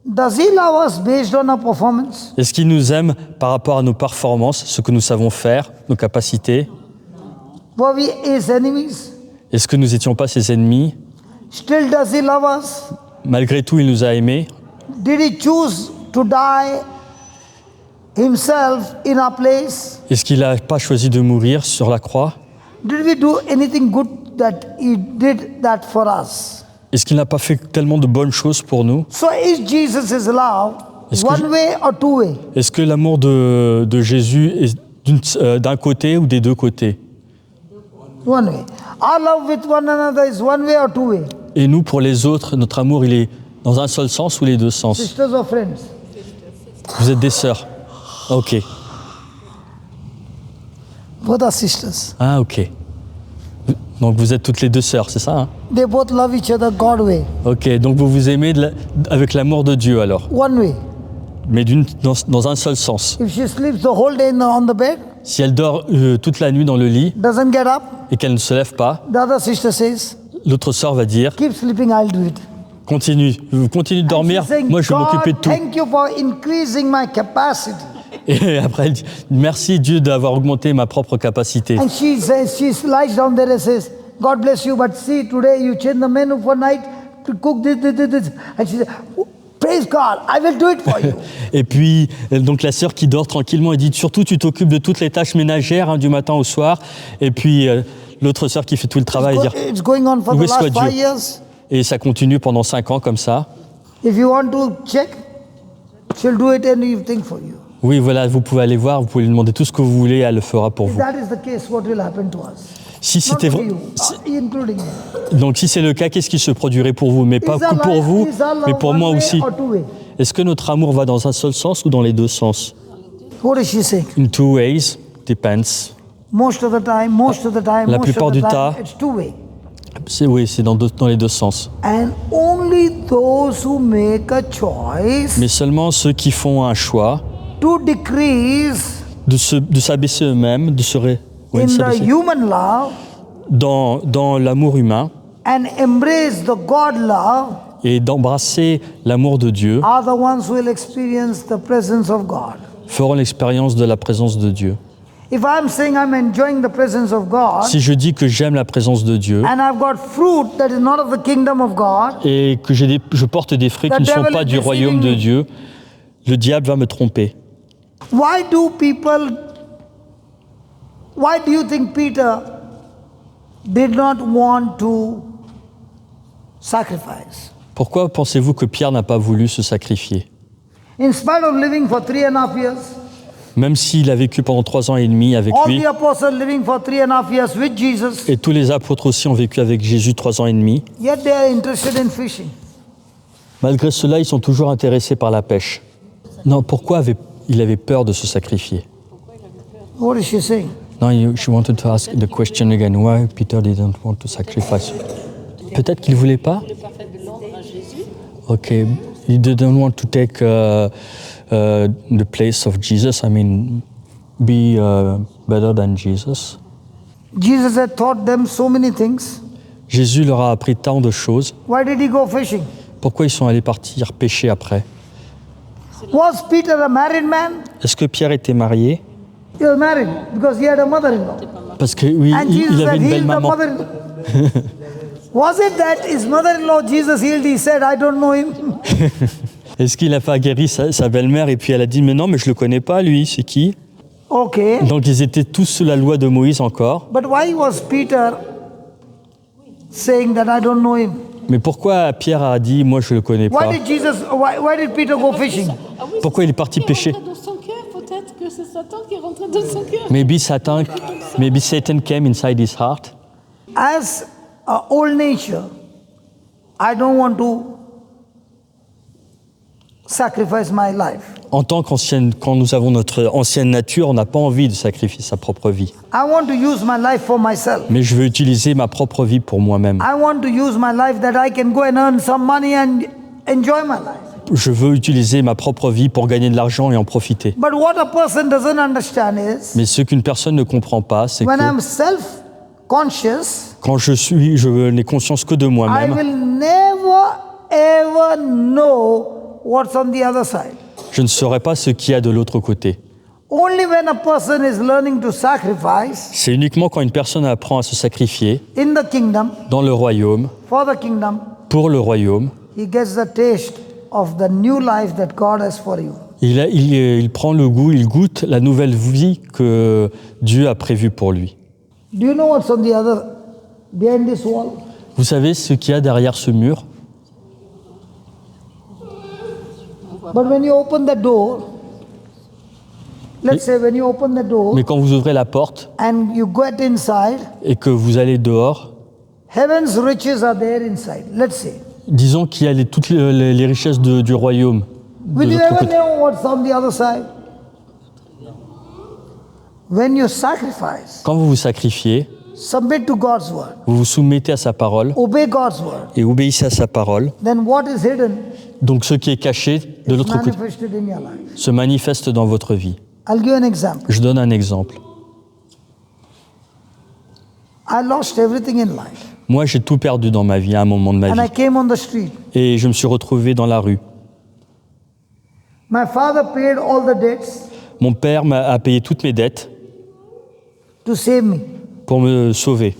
Does he love us based on our performance? Est-ce qu'il nous aime par rapport à nos performances, ce que nous savons faire, nos capacités? Were we his enemies? Est-ce que nous n'étions pas ses ennemis? Still does he love us? Malgré tout, il nous a aimés. Did he choose to die himself in our place? Est-ce qu'il n'a pas choisi de mourir sur la croix? Did we do anything good that he did that for us? Est-ce qu'il n'a pas fait tellement de bonnes choses pour nous? So is Jesus' love Est-ce que one way or two way? Est-ce que l'amour de Jésus est d'un côté ou des deux côtés? One way. Our love with one another is one way or two way? Et nous, pour les autres, notre amour, il est dans un seul sens ou les deux sens? Sisters or friends? Vous êtes des sœurs. Ok. Both are sisters. Ah, ok. Donc vous êtes toutes les deux sœurs, c'est ça, hein? They both love each other God way. Ok, donc vous vous aimez avec l'amour de Dieu alors, One way. mais dans un seul sens. If she sleeps the whole day on the bed, Si elle dort toute la nuit dans le lit doesn't get up, et qu'elle ne se lève pas, the other sister says, l'autre sœur va dire keep sleeping, I'll do it. continue de dormir, And she's saying, moi je vais m'occuper de God, tout. thank you for increasing my capacity. Et après elle dit merci Dieu d'avoir augmenté ma propre capacité. And she says, she lies down there and says, God bless you, but see, today you change the menu for night to cook this. And she says, praise God, I will do it for you. Et puis donc la sœur qui dort tranquillement, elle dit surtout tu t'occupes de toutes les tâches ménagères, hein, du matin au soir. Et puis l'autre sœur qui fait tout le travail, elle dit It's going on for the loué soit last 5 Dieu. years. Et ça continue pendant 5 ans comme ça. If you want to check, she'll do it anything for you. Oui, voilà, vous pouvez aller voir, vous pouvez lui demander tout ce que vous voulez, elle le fera pour If vous. that is the case, what will happen to us? Si Not c'était to vrai, you, including me. donc si c'est le cas, qu'est-ce qui se produirait pour vous? Mais pas Is our que pour life- vous, is our love mais pour one moi way aussi. or two way? Est-ce que notre amour va dans un seul sens ou dans les deux sens? What is she saying? In two ways, depends. Most of the time, La most plupart of the du time, temps. it's two way. Oui, c'est dans les deux sens. And only those who make a choice Mais seulement ceux qui font un choix to decrease de s'abaisser eux-mêmes, de in the s'abaisser human love dans l'amour humain and embrace the God love et d'embrasser l'amour de Dieu, are the ones who will experience the presence of God. feront l'expérience de la présence de Dieu. If I'm saying I'm enjoying the presence of God Si je dis que j'aime la présence de Dieu and I've got fruit that is not of the kingdom of God, et que je porte des fruits The qui ne sont devil pas is du royaume de deceiving me. Dieu, le diable va me tromper. why do you think Peter did not want to sacrifice? Pourquoi pensez-vous que Pierre n'a pas voulu se sacrifier? In spite of living for 3.5 years, Même s'il a vécu pendant 3 ans et demi avec all lui, the apostles living for 3.5 years with Jesus, et tous les apôtres aussi ont vécu avec Jésus 3 ans et demi, yet they are interested in fishing. malgré cela, ils sont toujours intéressés par la pêche. Non, pourquoi il avait peur de se sacrifier? What is she saying? Non, she wanted to ask the question again. Why Peter didn't want to sacrifice? Peut-être qu'il ne voulait pas? Ok, he didn't want to take the place of Jesus. I mean, be better than Jesus. Jesus had taught them so many things. Jésus leur a appris tant de choses. Why did he go fishing? Pourquoi ils sont allés partir pêcher après? Was Peter a married man? Est-ce que Pierre était marié? He was married because he had a mother-in-law. Parce que oui, And il Jesus avait had une belle healed the maman. mother-in-law. Was it that his mother-in-law Jesus healed? He said, I don't know him. Est-ce qu'il a pas guéri sa belle-mère et puis elle a dit mais non mais je le connais pas lui, c'est qui? Okay. Donc ils étaient tous sous la loi de Moïse encore. But why was Peter saying that I don't know him? Mais pourquoi Pierre a dit moi je le connais pas? Why did Peter go fishing? Ah oui, Pourquoi il est parti qui pêcher? rentre dans son cœur, peut-être que c'est Satan qui est rentré dans son cœur. Maybe Satan came inside his heart. As a old nature, I don't want to sacrifice my life. En tant quand nous avons notre ancienne nature, on n'a pas envie de sacrifier sa propre vie. I want to use my life for myself. Mais je veux utiliser ma propre vie pour moi-même. I want to use my life that I can go and earn some money and enjoy my life. Je veux utiliser ma propre vie pour gagner de l'argent et en profiter. But what a person doesn't understand is Mais ce qu'une personne ne comprend pas, c'est when I'm que self-conscious, quand je n'ai conscience que de I moi-même, will never ever know what's on the other side. je ne saurais pas ce qu'il y a de l'autre côté. Only when a person is learning to sacrifice C'est uniquement quand une personne apprend à se sacrifier in the kingdom, dans le royaume, for the kingdom, pour le royaume, he gets the taste of the new life that God has for you. il prend le goût, il goûte la nouvelle vie que Dieu a prévue pour lui. Do you know what's on the other, behind this wall? Vous savez ce qu'il y a derrière ce mur? But when you open the door, let's say when you open the door Mais quand vous ouvrez la porte and you get inside, et que vous allez dehors, heaven's riches are there inside. Let's say. disons qu'il y a toutes les richesses du royaume de Will you l'autre ever côté. know what's on the other side? When you sacrifice, Quand vous vous sacrifiez, submit to God's word, vous vous soumettez à sa parole obey God's word, et obéissez à sa parole. then what is hidden Donc ce qui est caché de is l'autre côté manifested in your life. se manifeste dans votre vie. I'll give you an example. Je donne un exemple. I lost everything in life Moi, j'ai tout perdu dans ma vie à un moment de ma and I vie. came on the street. Et je me suis retrouvé dans la rue. My father paid all the debts Mon père a payé toutes mes dettes to save me, pour me sauver.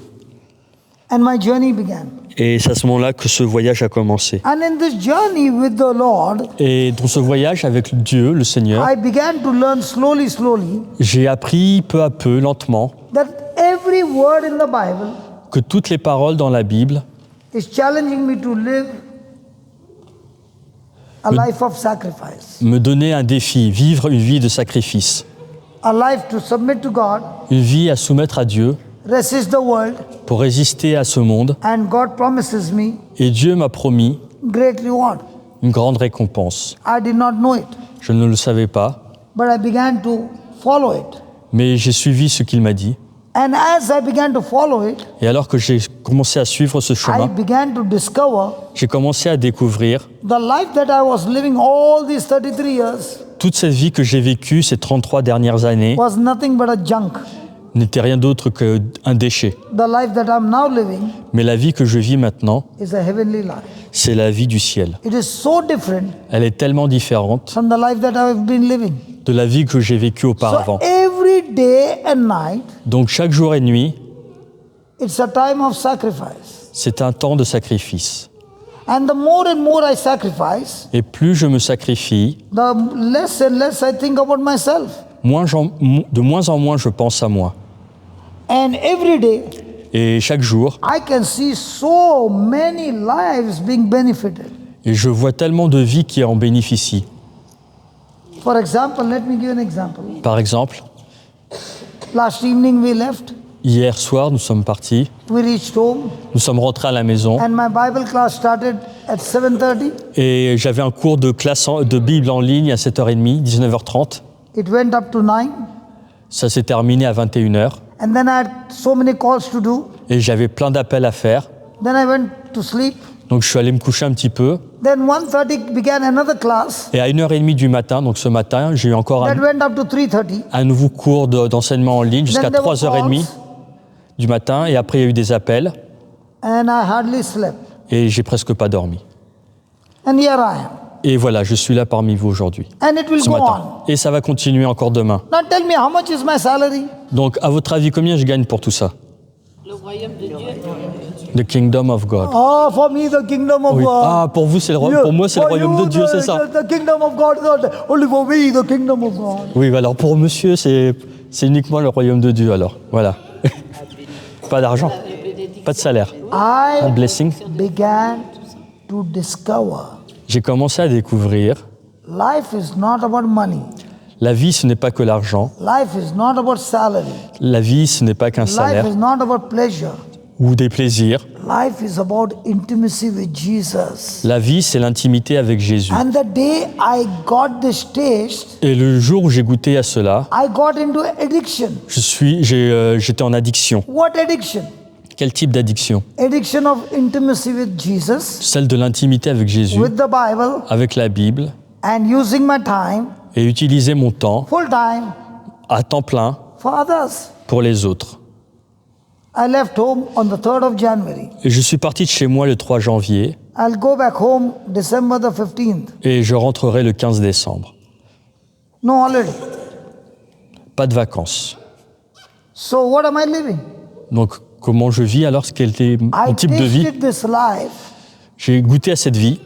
and my journey began. Et c'est à ce moment-là que ce voyage a commencé. And in this journey with the Lord, Et dans ce voyage avec Dieu, le Seigneur, I began to learn slowly, j'ai appris peu à peu, lentement, that every word in the Bible que toutes les paroles dans la Bible is challenging me to live a life of sacrifice, me donnaient un défi, vivre une vie de sacrifice, a life to submit to God, une vie à soumettre à Dieu resist the world, pour résister à ce monde. and God promises me Et Dieu m'a promis great reward. une grande récompense. I did not know it, Je ne le savais pas, but I began to follow it. mais j'ai suivi ce qu'il m'a dit. And as I began to follow it, Et alors que j'ai commencé à suivre ce I chemin, began to discover j'ai commencé à découvrir the life that I was living all these 33 years toute cette vie que j'ai vécue ces 33 dernières années was nothing but a junk. n'était rien d'autre qu'un déchet. The life that I'm now living Mais la vie que je vis maintenant, is a heavenly life. c'est la vie du ciel. It is so different Elle est tellement différente from the life that I've been living. de la vie que j'ai vécue auparavant. So every day and night, Donc chaque jour et nuit, it's a time of sacrifice. c'est un temps de sacrifice. And the more and more I sacrifice, Et plus je me sacrifie, the less and less I think about myself. de moins en moins je pense à moi. And every day, Et chaque jour, I can see so many lives being benefited. et je vois tellement de vies qui en bénéficient. For example, let me give you an example. Par exemple, Last evening we left, hier soir, nous sommes partis, we reached home, nous sommes rentrés à la maison and my Bible class started at 7:30. et j'avais un cours de de Bible en ligne à 7h30, 19h30. It went up to 9, Ça s'est terminé à 21h and then I had so many calls to do. et j'avais plein d'appels à faire. Then I went to sleep. Donc je suis allé me coucher un petit peu Then 1:30 began another class et à 1h30 du matin, donc ce matin, j'ai eu encore that went up to 3:30. un nouveau cours d'enseignement en ligne jusqu'à Then there were 3h30 calls. du matin et après il y a eu des appels And I hardly slept. et j'ai presque pas dormi. And here I am. Et voilà, je suis là parmi vous aujourd'hui, And it will ce go matin. on. Et ça va continuer encore demain. Now tell me, how much is my salary? Donc à votre avis, combien je gagne pour tout ça? Le royaume de Dieu. The Kingdom of God. Oh, for me, the kingdom of Oui. God. Ah, pour vous, c'est Yeah, pour moi, c'est le for royaume you, de Dieu, c'est ça? The kingdom of God is not only for me, the kingdom of God. Oui, alors pour monsieur, c'est uniquement le royaume de Dieu, alors. Voilà. Pas d'argent, pas de salaire. Un I blessing. began to discover J'ai commencé à découvrir, life is not about money. la vie, ce n'est pas que l'argent. Life is not about salary. La vie, ce n'est pas qu'un Life salaire is not about pleasure. ou des plaisirs. Life is about intimacy with Jesus. La vie, c'est l'intimité avec Jésus. And the day I got this taste, Et le jour où j'ai goûté à cela, I got into addiction. j'étais en addiction. What addiction? Quel type d'addiction? Addiction of intimacy with Jesus, Celle de l'intimité avec Jésus, with the Bible, avec la Bible, and using my time, et utiliser mon temps full time, à temps plein for others. pour les autres. I left home on the 3rd of January. Et je suis parti de chez moi le 3 janvier I'll go back home December the 15th. et je rentrerai le 15 décembre. No holiday. Pas de vacances. So what am I living? Donc comment je vis alors? Quel était I mon type de vie? tasted this life, J'ai goûté à cette vie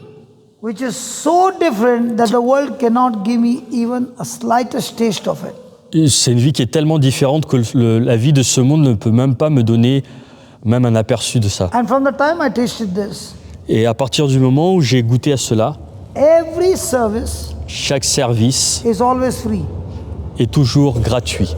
which is so different that the world cannot give me even a slightest taste of it. C'est une vie qui est tellement différente que la vie de ce monde ne peut même pas me donner même un aperçu de ça. And from the time I tasted this, Et à partir du moment où j'ai goûté à cela, every service chaque service is always free. est toujours gratuit.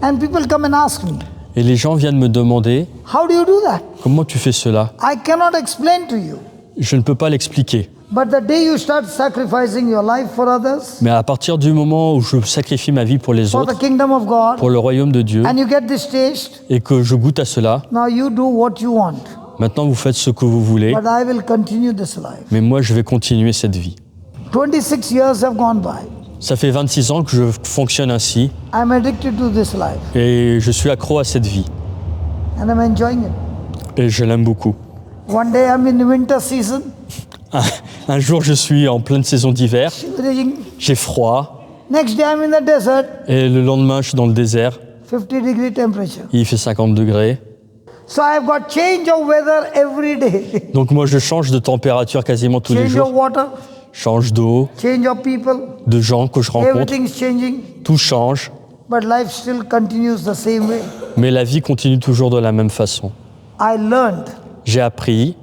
And people come and ask me, Et les gens viennent me demander, how do you do that? comment tu fais cela? I cannot explain to you. Je ne peux pas l'expliquer. But the day you start sacrificing your life for others, Mais à partir du moment où je sacrifie ma vie pour les for the autres, kingdom of God, pour le royaume de Dieu, and you get this taste, et que je goûte à cela, now you do what you want. maintenant vous faites ce que vous voulez, But I will continue this life. mais moi je vais continuer cette vie. 26 years have gone by. Ça fait 26 ans que je fonctionne ainsi, I'm addicted to this life, et je suis accro à cette vie, and I'm enjoying it. et je l'aime beaucoup. One day I'm in the winter season, Un jour je suis en pleine saison d'hiver, shivering. j'ai froid, Next day I'm in the desert, et le lendemain je suis dans le désert, 50-degree temperature. il fait 50 degrés. So I've got change of weather every day. Donc moi je change de température quasiment tous les Change of jours, water, change d'eau, change of people, de gens que je rencontre, everything's changing. tout change, But life still continues the same way. mais la vie continue toujours de la même façon. I learned J'ai appris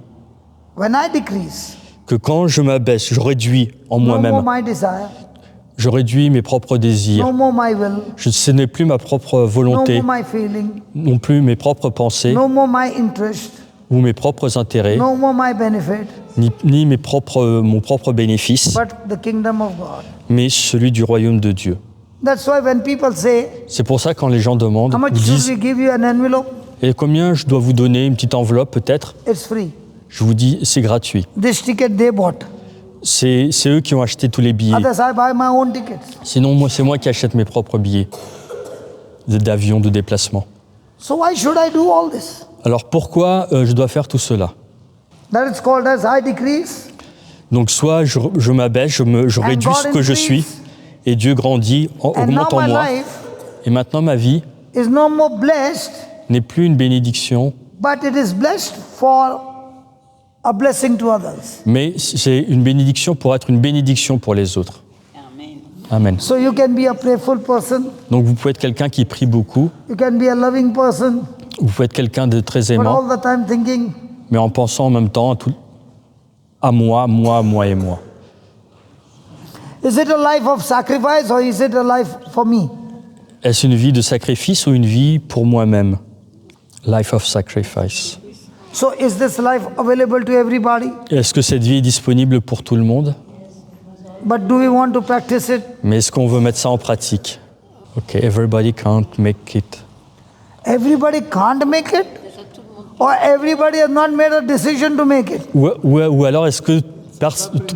when I decrease, que quand je m'abaisse, je réduis en no more moi-même, my desire, je réduis mes propres désirs, no more my will, ce n'est plus ma propre no volonté, more my feeling, non plus mes propres pensées no more my interest, ou mes propres intérêts, no more my benefit, ni mon propre bénéfice, but the kingdom of God. mais celui du royaume de Dieu. That's why when people say, C'est pour ça quand les gens demandent, how much ils should disent we give you an envelope? et combien je dois vous donner, une petite enveloppe peut-être? It's free. Je vous dis, c'est gratuit. This ticket they bought. C'est eux qui ont acheté tous les billets. Others, I buy my own tickets. Sinon, c'est moi qui achète mes propres billets d'avion, de déplacement. So why should I do all this? Alors pourquoi je dois faire tout cela? That is called as I decrease Donc soit je m'abaisse, je réduis God ce que je suis, increase. et Dieu grandit, and now augmente en my moi. life Et maintenant ma vie is no more blessed, n'est plus une bénédiction, but it is blessed for a blessing to others. mais c'est une bénédiction pour être une bénédiction pour les autres. Amen. So you can be a prayerful person, Donc vous pouvez être quelqu'un qui prie beaucoup, you can be a loving person, vous pouvez être quelqu'un de très but aimant, all the time thinking, mais en pensant en même temps à moi et moi. is it a life of sacrifice or is it a life for me? Est-ce une vie de sacrifice ou une vie pour moi-même? Life of sacrifice. So is this life available to everybody? Est-ce que cette vie est disponible pour tout le monde? But do we want to practice it? Mais est-ce qu'on veut mettre ça en pratique? Ok, everybody can't make it. Everybody can't make it? Or everybody has not made a decision to make it? Ou alors est-ce que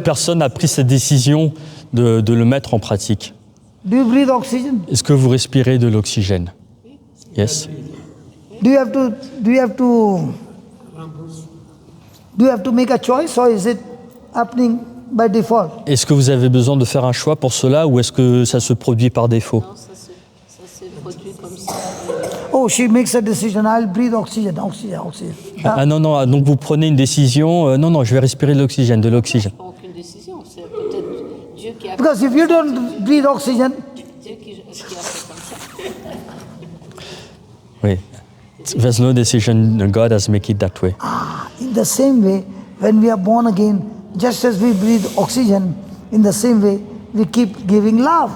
personne n'a pris cette décision de le mettre en pratique? Do you breathe oxygen? Est-ce que vous respirez de l'oxygène? Yes. Do you have to make a choice or is it happening by default? Est-ce que vous avez besoin de faire un choix pour cela ou est-ce que ça se produit par défaut? Non, ça s'est produit comme ça. Oh, she makes a decision. I'll breathe oxygen. Ah non, donc vous prenez une décision, non, je vais respirer de l'oxygène. Pas aucune décision. C'est peut-être Dieu qui a Because if you don't breathe oxygen, Dieu qui a fait comme ça. Oui. There's no decision, God has made it that way. in the same way, when we are born again, just as we breathe oxygen, in the same way, we keep giving love.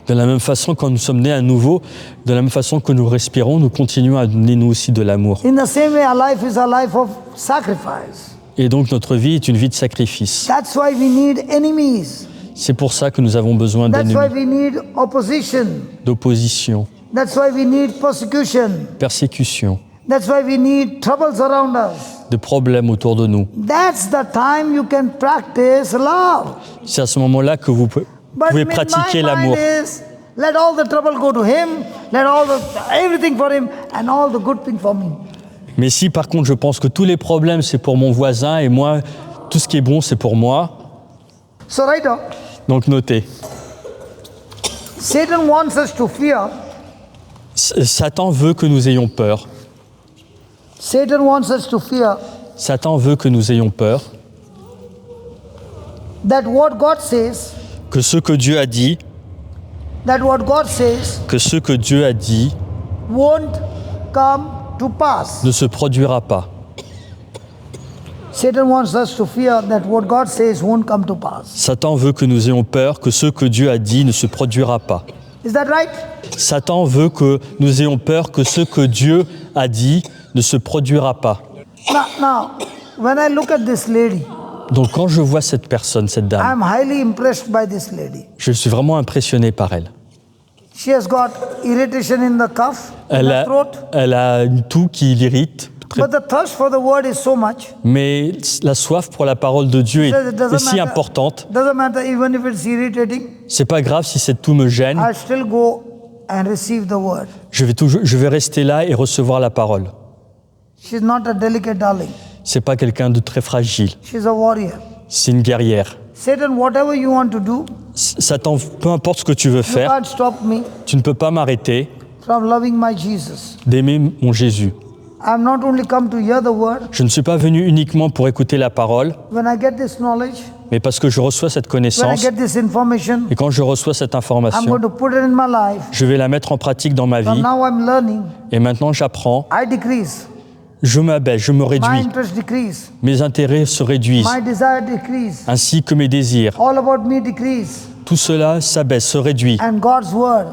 De la même façon, quand nous sommes nés à nouveau, de la même façon que nous respirons, nous continuons à donner nous aussi de l'amour. In the same way, our life is a life of sacrifice. Et donc notre vie est une vie de sacrifice. That's why we need enemies. C'est pour ça que nous avons besoin That's why d'ennemis, we need opposition. d'opposition, That's why we need persecution. persécution, That's why we need troubles around us. de problèmes autour de nous. That's the time you can practice love. C'est à ce moment-là que vous pouvez But pratiquer my l'amour. mind is, let all the trouble go to him, let everything for him, and all the good thing for me. Mais si par contre je pense que tous les problèmes c'est pour mon voisin et moi, tout ce qui est bon c'est pour moi, So right now, donc notez. Satan wants us to fear. Satan veut que nous ayons peur. Satan wants us to fear Satan veut que nous ayons peur, that what God says que ce que Dieu a dit that what God says que ce que Dieu a dit won't come to pass. ne se produira pas. Satan wants us to fear that what God says won't come to pass. Satan veut que nous ayons peur que ce que Dieu a dit ne se produira pas. Is that right? Satan veut que nous ayons peur que ce que Dieu a dit ne se produira pas. Now, when I look at this lady, Donc quand je vois cette personne, cette dame, I'm highly impressed by this lady. je suis vraiment impressionné par elle. She has got irritation in the cuff, in the throat, Elle a une toux qui l'irrite, très- but the thirst for the word is so much. mais la soif pour la parole de Dieu It est doesn't si matter. importante. Doesn't matter even if it's irritating. C'est pas grave si cette toux me gêne. I'll still go and receive the word. Je vais rester là et recevoir la parole. She's not a delicate darling. C'est pas quelqu'un de très fragile. She's a warrior. C'est une guerrière. Satan, whatever you want to do, Satan, peu importe ce que tu veux you faire, can't stop me tu ne peux pas m'arrêter from loving my Jesus. d'aimer mon Jésus. I'm not only come to hear the word. Je ne suis pas venu uniquement pour écouter la parole, When I get this knowledge, mais parce que je reçois cette when I connaissance. get this information, Et quand je reçois cette I'm information, going to put it in my life. je vais la mettre en pratique dans ma So vie. now I'm learning. Et maintenant, j'apprends. I decrease. Je m'abaisse, je me My réduis. interest decrease. Mes intérêts se réduisent, My desire decrease. ainsi que mes désirs. All about me decrease. Tout cela s'abaisse, se réduit. And God's word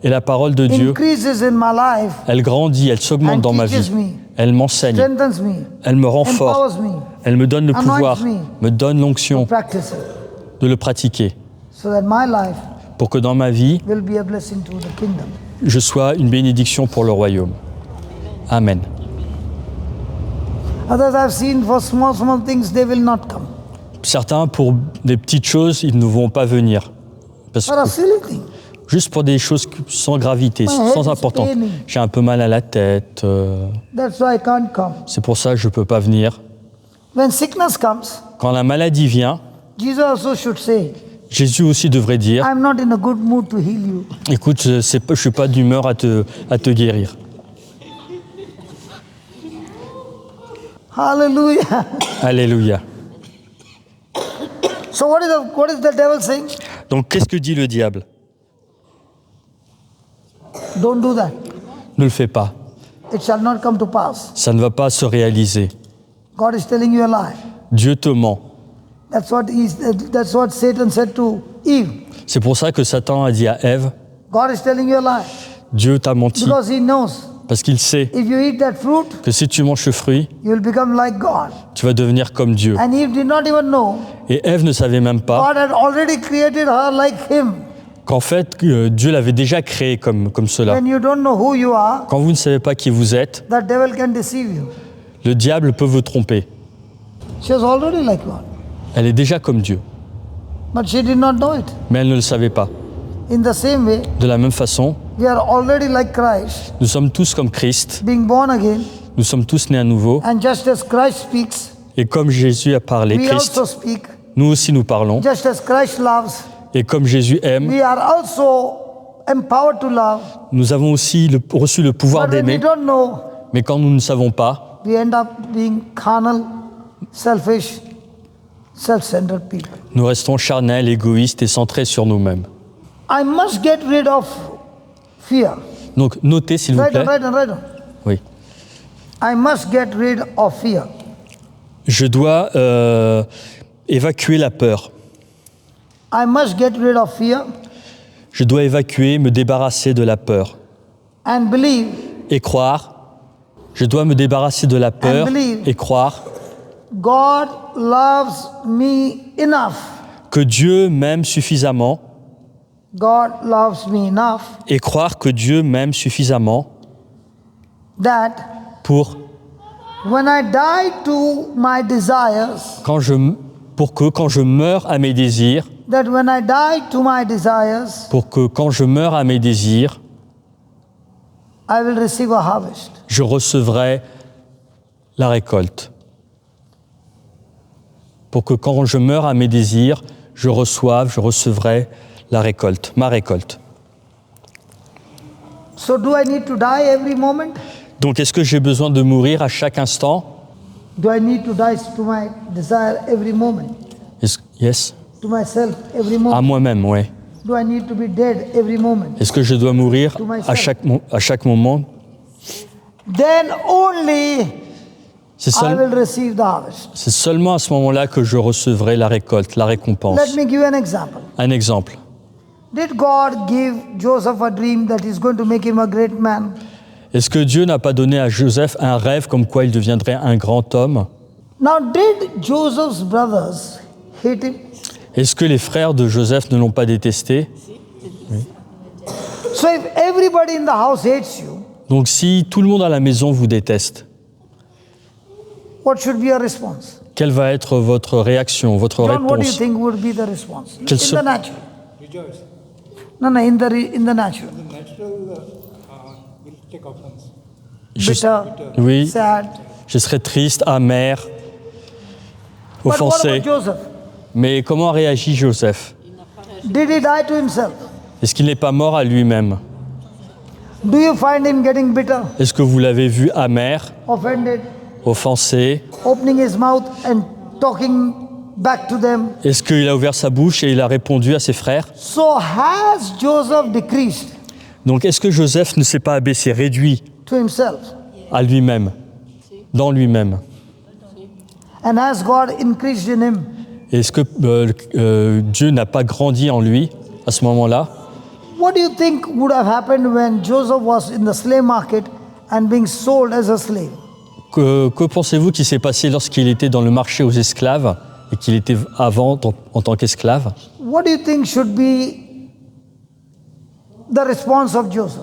Et la parole de Dieu, increases in my life, elle grandit, elle s'augmente and dans ma teaches vie. me, Elle m'enseigne, strengthens me, elle me rend fort. empowers me Elle me donne le Anoints pouvoir, me. me donne l'onction to practice it, de le pratiquer. so that my life Pour que dans ma vie, will be a blessing to the kingdom. je sois une bénédiction pour le royaume. Amen. Others I've seen for small things, they will not come. Certains, pour des petites choses, ils ne vont pas venir. Parce For a que, silly thing. juste pour des choses sans gravité, My head sans is importance. paining. J'ai un peu mal à la tête. That's why I can't come. C'est pour ça que je ne peux pas venir. When sickness comes, Quand la maladie vient, Jesus also should say, Jésus aussi devrait dire, I'm not in a good mood to heal you. écoute, je ne suis pas d'humeur à te guérir. Hallelujah. Alléluia. So what is the devil saying? Donc qu'est-ce que dit le diable? Don't do that. Ne le fais pas. It shall not come to pass. Ça ne va pas se réaliser. God is telling you a lie. Dieu te ment. That's what Satan said to Eve. C'est pour ça que Satan a dit à Ève, God is telling you a lie. Dieu t'a menti. Because he knows Parce qu'il sait if you eat that fruit, que si tu manges ce fruit, you will become like God. tu vas devenir comme Dieu. And Eve did not even know Et Ève ne savait même pas God had already created her like him. qu'en fait, Dieu l'avait déjà créé comme cela. When you don't know who you are, Quand vous ne savez pas qui vous êtes, the devil can deceive you. le diable peut vous tromper. She was already like God. Elle est déjà comme Dieu, But she did not know it. mais elle ne le savait pas. In the same way, De la même façon, we are already like Christ, nous sommes tous comme Christ, being born again. nous sommes tous nés à nouveau, And just as Christ speaks, et comme Jésus a parlé, we Christ, also speak. nous aussi nous parlons, Just as Christ loves, et comme Jésus aime, we are also empowered to love. nous avons aussi reçu le pouvoir But when we d'aimer, don't know, mais quand nous ne savons pas, we end up being carnal, selfish, self-centered people. nous restons charnels, égoïstes et centrés sur nous-mêmes. I must get rid of fear. Donc notez s'il vous Right on, plaît, right on. oui. I must get rid of fear. Je dois évacuer la peur. I must get rid of fear Je dois évacuer, me débarrasser de la peur. and believe Et croire. Je dois me débarrasser de la peur believe. et croire God loves me enough. que Dieu m'aime suffisamment God loves me enough et croire que Dieu m'aime suffisamment that pour when I die to my desires, pour que quand je meurs à mes désirs, that when I die to my desires, pour que quand je meurs à mes désirs, I will receive a harvest. je recevrai la récolte. Pour que quand je meurs à mes désirs, je recevrai la récolte, ma récolte. So do I need to die every moment? Donc est-ce que j'ai besoin de mourir à chaque instant? Do I need to die to my desire every moment? Yes. To myself every À moment? moi-même, oui. Do I need to be dead every moment? Est-ce que je dois mourir à chaque moment? Then only C'est I will receive the harvest. seulement à ce moment-là que je recevrai la récolte, la récompense. Let me give you an example. Un exemple. Did God give Joseph a dream that he's going to make him a great man? Est-ce que Dieu n'a pas donné à Joseph un rêve comme quoi il deviendrait un grand homme? Now, did Joseph's brothers hate him? Est-ce que les frères de Joseph ne l'ont pas détesté? So if everybody in the house hates you, Donc si tout le monde à la maison vous déteste, what should be your response? quelle va être votre réaction, votre John, what do you réponse? think would be the response? Quelle In so- the natural. No, in the natural. Will take offense. Bitter, Oui, sad. je serai triste, amer, But what offensé. about Joseph? Mais comment réagit Joseph? Did he die to himself? Est-ce qu'il n'est pas mort à lui-même? Do you find him getting bitter, Est-ce que vous l'avez vu amer, offended, offensé? opening his mouth and talking back to them? Est-ce qu'il a ouvert sa bouche et il a répondu à ses frères? So has Joseph decreased Donc est-ce que Joseph ne s'est pas abaissé, réduit to himself? à lui-même, dans lui-même? And has God increased in him? Est-ce que Dieu n'a pas grandi en lui à ce moment-là? What do you think would have happened when Joseph was in the slave market and being sold as a slave? Que pensez-vous qui s'est passé lorsqu'il était dans le marché aux esclaves et qu'il était à vendre en tant qu'esclave? What do you think should be the response of Joseph?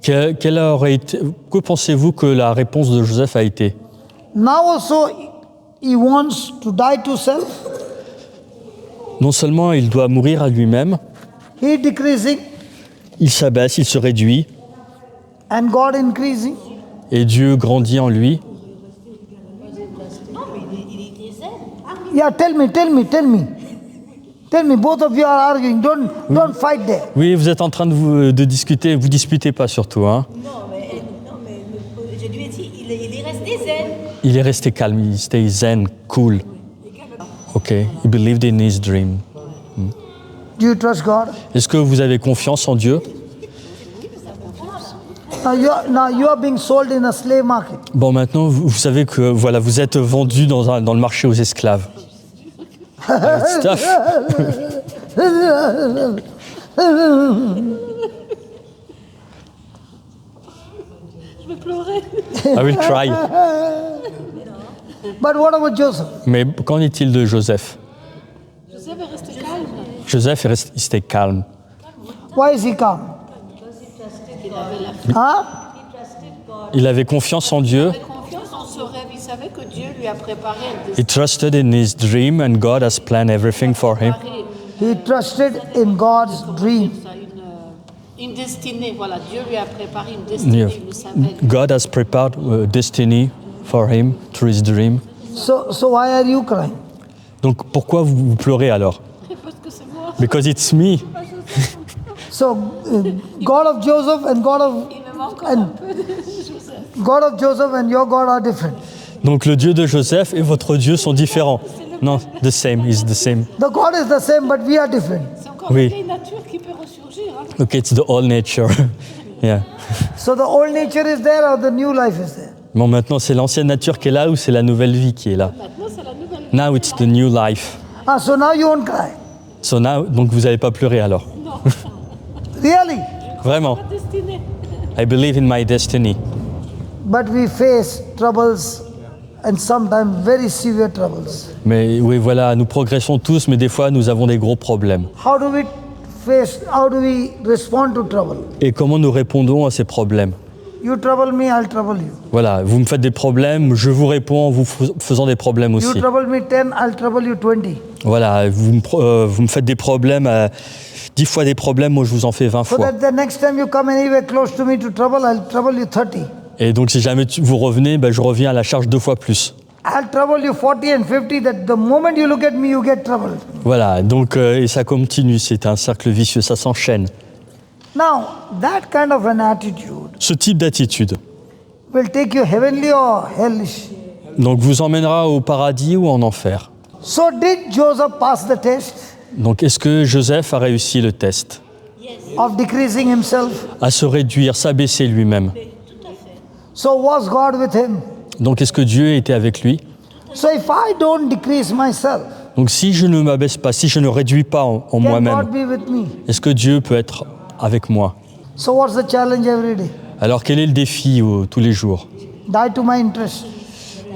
Que pensez-vous que la réponse de Joseph a été? Now also he wants to die to self, Non seulement il doit mourir à lui-même, he decreasing il s'abaisse, il se réduit, and God increasing. et Dieu grandit en lui. Yeah, tell me. Tell me, both of you are arguing. Don't fight there. Oui, vous êtes en train de discuter, vous disputez pas surtout, hein? Non, mais je lui ai dit, il est resté zen. Il est resté calme, il stay zen, cool. Ok, he believed in his dream. Do you trust God? Est-ce que vous avez confiance en Dieu? Now you are being sold in a slave market. Bon, maintenant, vous savez que voilà, vous êtes vendu dans le marché aux esclaves. It's tough. Je vais pleurer. I will cry. But what about Joseph? Mais qu'en est-il de Joseph? Joseph est resté calme. Joseph est resté calme. Why is he calm? Huh? Il avait confiance en Dieu. Avec confiance en ce rêve, il savait que Dieu lui a préparé un He destin. trusted in his dream and God has planned everything for him. He trusted in God's dream. Une destinée, voilà. Dieu lui a préparé une destinée, Yeah. il le savait. God has prepared destiny for him through his dream. So why are you crying? Donc pourquoi vous pleurez alors? Parce que c'est moi. Because it's me. So God of Joseph and God of Il me manque encore un peu de Joseph. God of Joseph and your God are different. Donc le Dieu de Joseph et votre Dieu sont différents. Non, the same, is the same. The God is the same, but we are different. C'est encore Oui. une vieille nature qui peut ressurgir. Hein. Okay, it's the old nature. Yeah. So the old nature is there or the new life is there? Bon, maintenant c'est l'ancienne nature qui est là ou c'est la nouvelle vie qui est là? Maintenant, c'est la nouvelle vie. Now it's the new life. So now you won't cry. So now, donc vous n'allez pas pleurer alors? Really? Vraiment. La destinée. I believe in my destiny. But we face troubles and sometimes very severe troubles. Mais oui, voilà, nous progressons tous, mais des fois nous avons des gros problèmes. How do we respond to trouble? Et comment nous répondons à ces problèmes? You trouble me, I'll trouble you. Voilà, vous me faites des problèmes, je vous réponds en vous faisant des problèmes You aussi. trouble me 10, I'll trouble you 20. Voilà, vous me faites des problèmes, 10 fois des problèmes, moi je vous en fais 20 So fois. that the next time you come anywhere close to me to trouble, I'll trouble you 30. Et donc si jamais vous revenez, ben, je reviens à la charge 2 fois plus. I'll trouble you 40 and 50, that the moment you look at me, you get troubled. Voilà, donc et ça continue, c'est un cercle vicieux, ça s'enchaîne. Now, that kind of an attitude Ce type d'attitude, will take you heavenly or hellish. donc vous emmènera au paradis ou en enfer. So did Joseph pass the test? Donc, est-ce que Joseph a réussi le test? of decreasing himself? À se réduire, s'abaisser lui-même. So was God with him? Donc, est-ce que Dieu était avec lui? So if I don't decrease myself, Donc, si je ne m'abaisse pas, si je ne réduis pas en can moi-même, God be with me? est-ce que Dieu peut être avec moi? So what's the challenge every day? Alors, quel est le défi tous les jours? Die to my interest,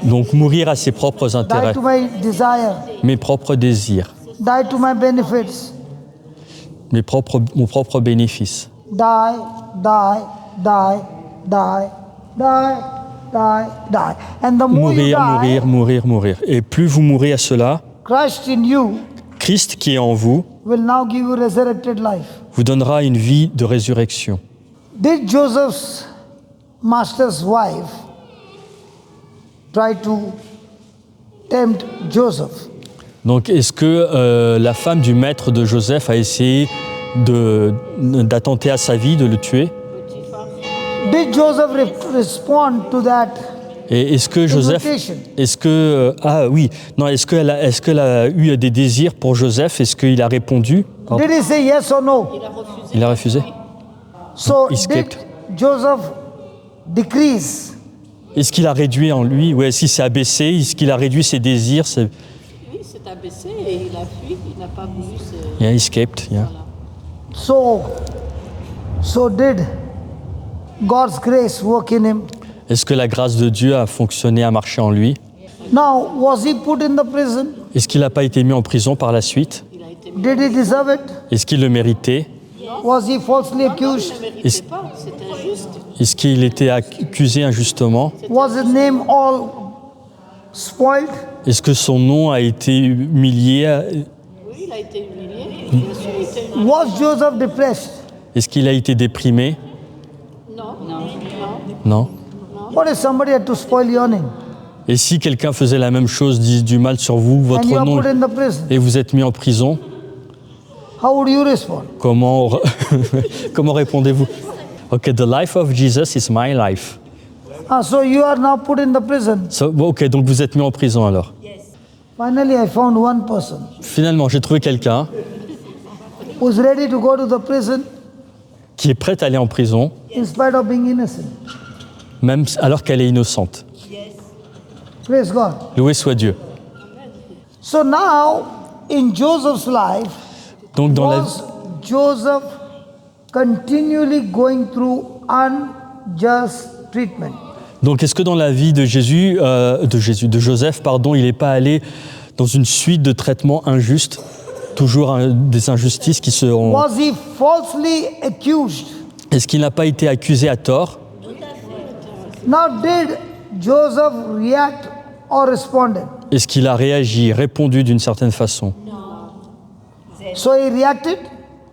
Donc, mourir à ses propres die intérêts, to my desire, mes propres désirs, die to my benefits, mon propre bénéfice. die, die, die, die, die, die, die. And the more you Mourir, die, mourir, mourir. Et plus vous mourrez à cela, Christ in you Christ qui est en vous will now give you resurrected life. vous donnera une vie de résurrection. Did Joseph's master's wife try to tempt Joseph? Donc, est-ce que la femme du maître de Joseph a essayé d'attenter à sa vie, de le tuer? Did Joseph respond to that Et est-ce que Joseph, invitation? est-ce qu'elle a eu des désirs pour Joseph? Est-ce qu'il a répondu? Did he say yes or no? Il a refusé. So He did skipped. Joseph decrease? Est-ce qu'il a réduit en lui? Ou est-ce qu'il s'est abaissé? Est-ce qu'il a réduit ses désirs? Oui, il s'est abaissé et il a fui, il n'a pas voulu se... Yeah, he escaped. Yeah. So did God's grace work in him? Est-ce que la grâce de Dieu a fonctionné, a marché en lui? Now, was he put in the prison? Est-ce qu'il n'a pas été mis en prison par la suite? Did he deserve it? Est-ce qu'il le méritait? Was he falsely accused? Il ne méritait pas, c'est injuste. Est-ce qu'il était accusé injustement? Was his name all spoiled? Est-ce que son nom a été humilié? Oui, il a été humilié, bien sûr, il était une... Was Joseph depressed? Est-ce qu'il a été déprimé? Non, non, non. Non. What if somebody had to spoil your name Et si quelqu'un faisait la même chose, dit du mal sur vous, and votre you are nom, put in the prison? et vous êtes mis en prison, How would you respond? comment, comment répondez-vous? Okay, the life of Jesus is my life. So you are now put in the prison. Ok, donc vous êtes mis en prison alors. Finally, I found one person Finalement, j'ai trouvé quelqu'un who's ready to go to the prison qui est prêt à aller en prison, in spite of being innocent. même alors qu'elle est innocente. Praise God. Loué soit Dieu. So now, in Joseph's life, Donc dans la was Joseph continually going through unjust treatment? Donc, est-ce que dans la vie de Joseph, il n'est pas allé dans une suite de traitements injustes, toujours des injustices qui se ont... Was he falsely accused? Est-ce qu'il n'a pas été accusé à tort? Now, did Joseph react or responded? Est-ce qu'il a réagi, répondu d'une certaine façon? So he reacted?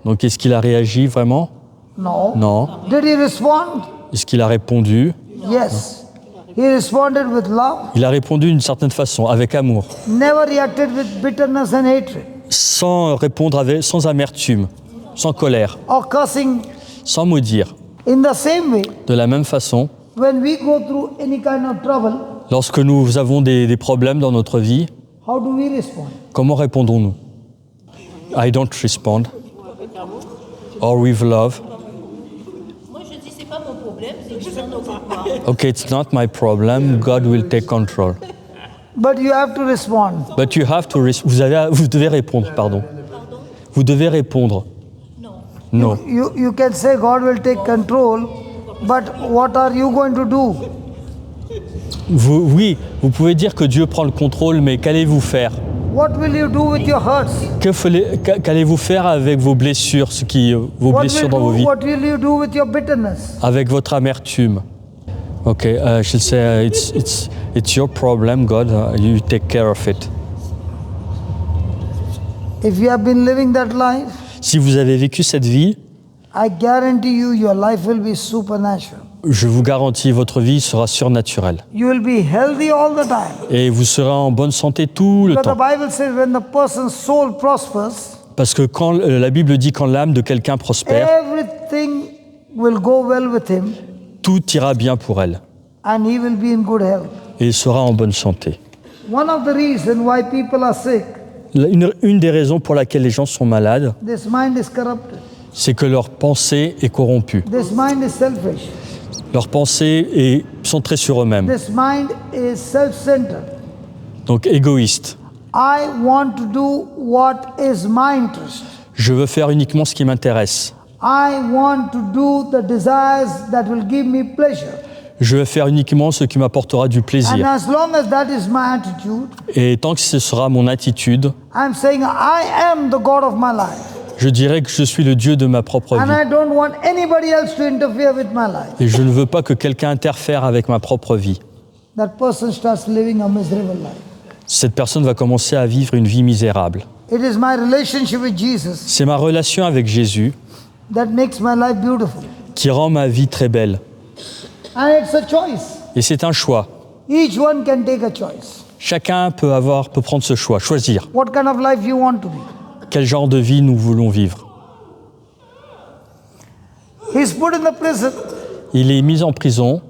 Donc, est-ce qu'il a réagi vraiment? No. Non. Did he respond? Est-ce qu'il a répondu? Yes. He responded with love, Il a répondu d'une certaine façon, avec amour, never reacted with bitterness and hatred sans répondre sans amertume, sans colère, or cursing. sans maudire. In the same way, De la même façon, when we go through any kind of trouble, lorsque nous avons des problèmes dans notre vie, how do we respond? comment répondons-nous? I don't respond. Or with love. Moi, je dis, c'est pas mon problème, c'est que je n'en occupe pas. Okay, it's not my problem. God will take control. But you have to respond. But you have to vous devez répondre, pardon. Vous devez répondre. Non. You can say God will take control, but what are you going to do? Oui, vous pouvez dire que Dieu prend le contrôle, mais qu'allez-vous faire? What will you do with your hurts? Qu'allez-vous faire avec vos blessures, vos blessures dans vos vies? What will you do with your bitterness? Avec votre amertume. Okay, she'll say, it's your problem, God. You take care of it. If you have been living that life, Si vous avez vécu cette vie, I guarantee you your life will be supernatural. je vous garantis, votre vie sera surnaturelle. You will be healthy all the time. Et vous serez en bonne santé tout le But the temps. Bible says when the person's soul prospers, Parce que quand la Bible dit quand l'âme de quelqu'un prospère, everything will go well with him tout ira bien pour elle. and he will be in good health. Et il sera en bonne santé. One of the reasons why people are sick Une des raisons pour laquelle les gens sont malades, This mind is corrupted. c'est que leur pensée est corrompue. This mind is selfish. Leurs pensées est centrées sur eux-mêmes, This mind is self-centered. donc égoïstes. I want to do what is my interest. Je veux faire uniquement ce qui m'intéresse. I want to do the desires that will give me pleasure. Je veux faire uniquement ce qui m'apportera du And plaisir. as long as that is my attitude, Et tant que ce sera mon attitude, I'm saying I am the God of my life. je dirais que je suis le Dieu de ma propre And vie. I don't want anybody else to interfere with my life. Et je ne veux pas que quelqu'un interfère avec ma propre vie. That person starts living a miserable life. Cette personne va commencer à vivre une vie misérable. It is my relationship with Jesus C'est ma relation avec Jésus that makes my life beautiful. qui rend ma vie très belle. And it's a choice. Et c'est un choix. Each one can take a choice. Chacun peut prendre ce choix, choisir What kind of life you want to be. quel genre de vie nous voulons vivre. He's put in the prison, Il est mis en prison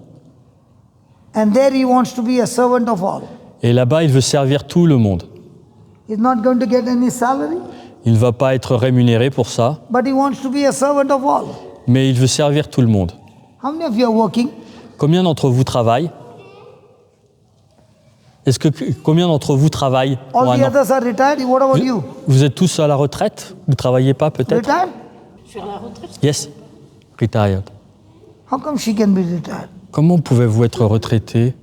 and there he wants to be a servant of all. et là-bas, il veut servir tout le monde. He's not going to get any salary, Il ne va pas être rémunéré pour ça, but he wants to be a servant of all. mais il veut servir tout le monde. How many of you are working? Combien d'entre vous travaillent? Combien d'entre vous travaillent pour All the un an? others are retired. What about you? Vous êtes tous à la retraite? Vous ne travaillez pas peut-être? Retired? Je suis à la retraite. Yes, retired. How come she can be retired? Comment pouvez-vous être retraité?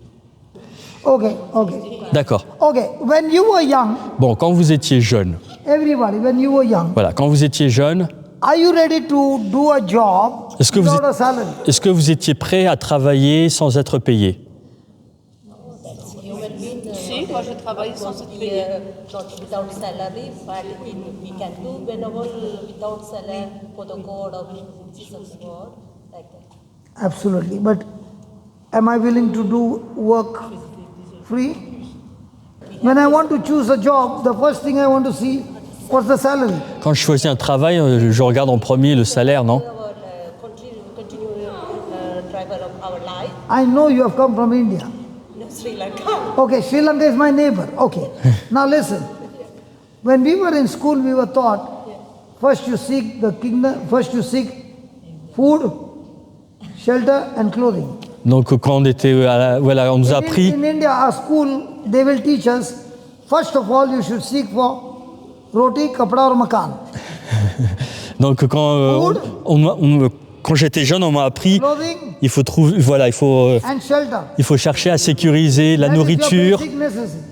Okay. D'accord. Okay, when you were young, Bon, quand vous étiez jeune, everybody, when you were young, voilà, quand vous étiez jeune, are you ready to do a job Est-ce que vous without êtes- a salary? est-ce que vous étiez prêt à travailler sans être payé? Si, moi je travaille sans être payé. Not without salary, but we can do whenever without salary for the God of Jesus' word, like that. Absolutely. But am I willing to do work free? When I want to choose a job, the first thing I want to see, what's the salary? Quand je choisis un travail, je regarde en premier le salaire, non? Our continue driver of our life, I know you have come from India. Sri Lanka. Okay, Sri Lanka is my neighbor. Okay. Now listen. When we were in school, we were taught first you seek the kingdom, first you seek food, shelter, and clothing. Donc quand on était, voilà, on nous a appris, In India, our school, they will teach us, first of all, you should seek for roti, kapda, or makan. donc quand j'étais jeune, on m'a appris, Clothing il faut trouver, voilà, il and shelter. faut chercher à sécuriser la That is your nourriture, basic necessity.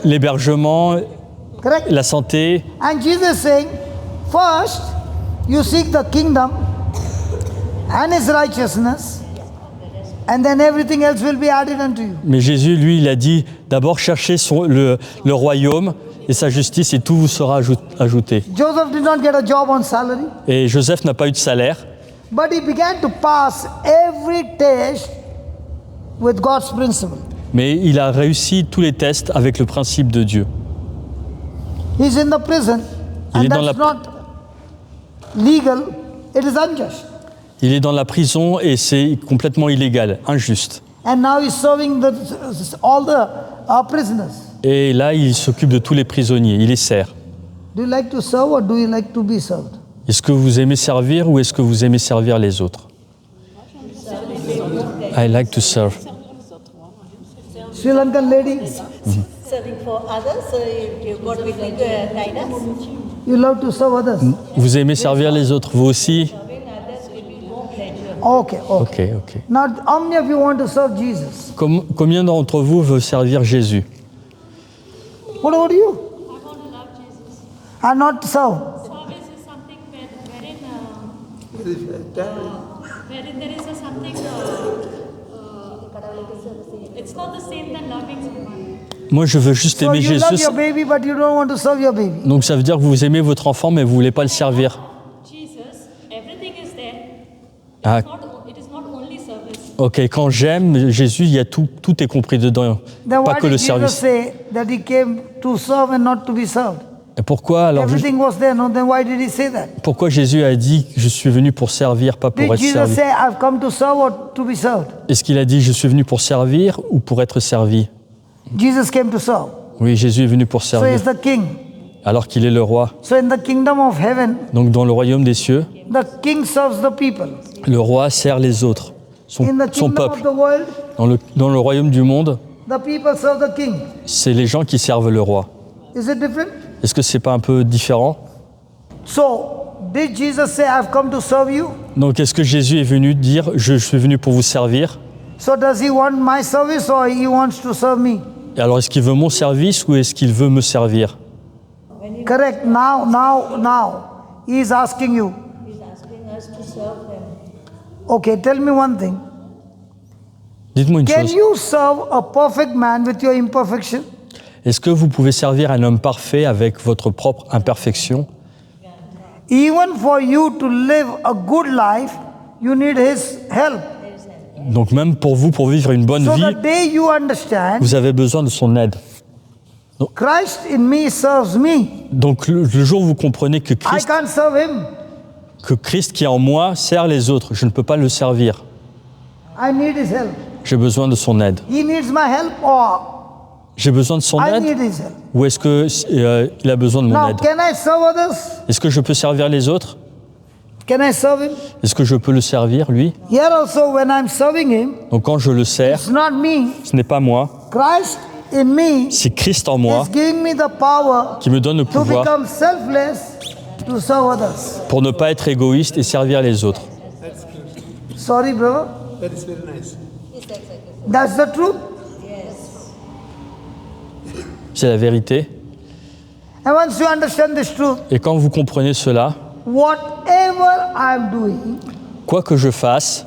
l'hébergement, Correct? la santé. And Jesus is saying, first you seek the kingdom and his righteousness, and then everything else will be added unto you. Mais Jésus, lui, il a dit, d'abord cherchez le royaume et sa justice et tout vous sera ajouté. Joseph did not get a job on salary, Et Joseph n'a pas eu de salaire, but he began to pass every test with God's principle. mais il a réussi tous les tests avec le principe de Dieu. He's in the prison, Il est and dans that's la- not legal, it is unjust. Il est dans la prison et c'est complètement illégal, injuste. And now he's serving all the prisoners. Et là, il s'occupe de tous les prisonniers, il les sert. Do you like to serve or do you like to be served? Est-ce que vous aimez servir ou est-ce que vous aimez servir les autres? I like to serve. Sri Lankan lady, Serving for others, God will guide us. you love to serve others. Vous aimez servir les autres, vous aussi? Serving others will be more pleasure. Okay. Ok. Now, how many of you want to serve Jesus? Combien d'entre vous veulent servir Jésus? What about you? I want to love Jesus. And not serve. Service is something wherein there is something. It's not the same than loving someone. Moi, je veux juste So aimer you love Jésus. your baby, but you don't want to serve your baby. Donc ça veut dire que vous aimez votre enfant, mais vous ne voulez pas le servir. Jesus, everything is there. Ah, It is not only service. ok, quand j'aime Jésus, il y a tout est compris dedans, Then pas why que le did Jesus service. say that he came to serve and not to be served? Et pourquoi alors Everything was there, no? Then why did he say that? pourquoi Jésus a dit je suis venu pour servir, pas pour Did être Jesus servi? say, I've come to serve or to be served? Est-ce qu'il a dit je suis venu pour servir ou pour être servi? Jesus came to serve. Oui, Jésus est venu pour So servir. he's the king. alors qu'il est le roi. So in the kingdom of heaven, Donc dans le royaume des cieux, the king serves the people. le roi sert les autres, In the son kingdom of peuple. the world, Dans le royaume du monde, the people serve the king. c'est les gens qui servent le roi. Is it different? Est-ce que c'est pas un peu différent? So, did Jesus say, I've come to serve you? Donc est-ce que Jésus est venu dire, je suis venu pour vous servir? So, does he want my service or he wants to serve me? Et alors est-ce qu'il veut mon service ou est-ce qu'il veut me servir? Correct. Now, he is asking you. He's asking us to serve him. Okay, tell me one thing. Dites-moi une Can chose. you serve a perfect man with your imperfection? Est-ce que vous pouvez servir un homme parfait avec votre propre imperfection? Even for you to live a good life, you need his help. Donc même pour vous, pour vivre une bonne So vie, the day you understand, vous avez besoin de son aide. Christ in me serves me, Donc le jour où vous comprenez que I can't serve him. Christ qui est en moi sert les autres, je ne peux pas le servir. I need his help. J'ai besoin de son aide. He needs my help or J'ai besoin de son I aide need his help. ou est-ce qu'il a besoin de mon Now, aide? can I serve others? Est-ce que je peux servir les autres? Can I serve him? Est-ce que je peux le servir, lui? Here also, when I'm serving him, Donc quand je le sers, it's not me. ce n'est pas moi, Christ in me c'est Christ en moi is giving me the power qui me donne le to pouvoir become selfless to serve others. pour ne pas être égoïste et servir les autres. Sorry, brother. That is very nice. That's the truth. C'est la vérité. And once you understand this truth, Et quand vous comprenez cela, whatever I'm doing, quoi que je fasse,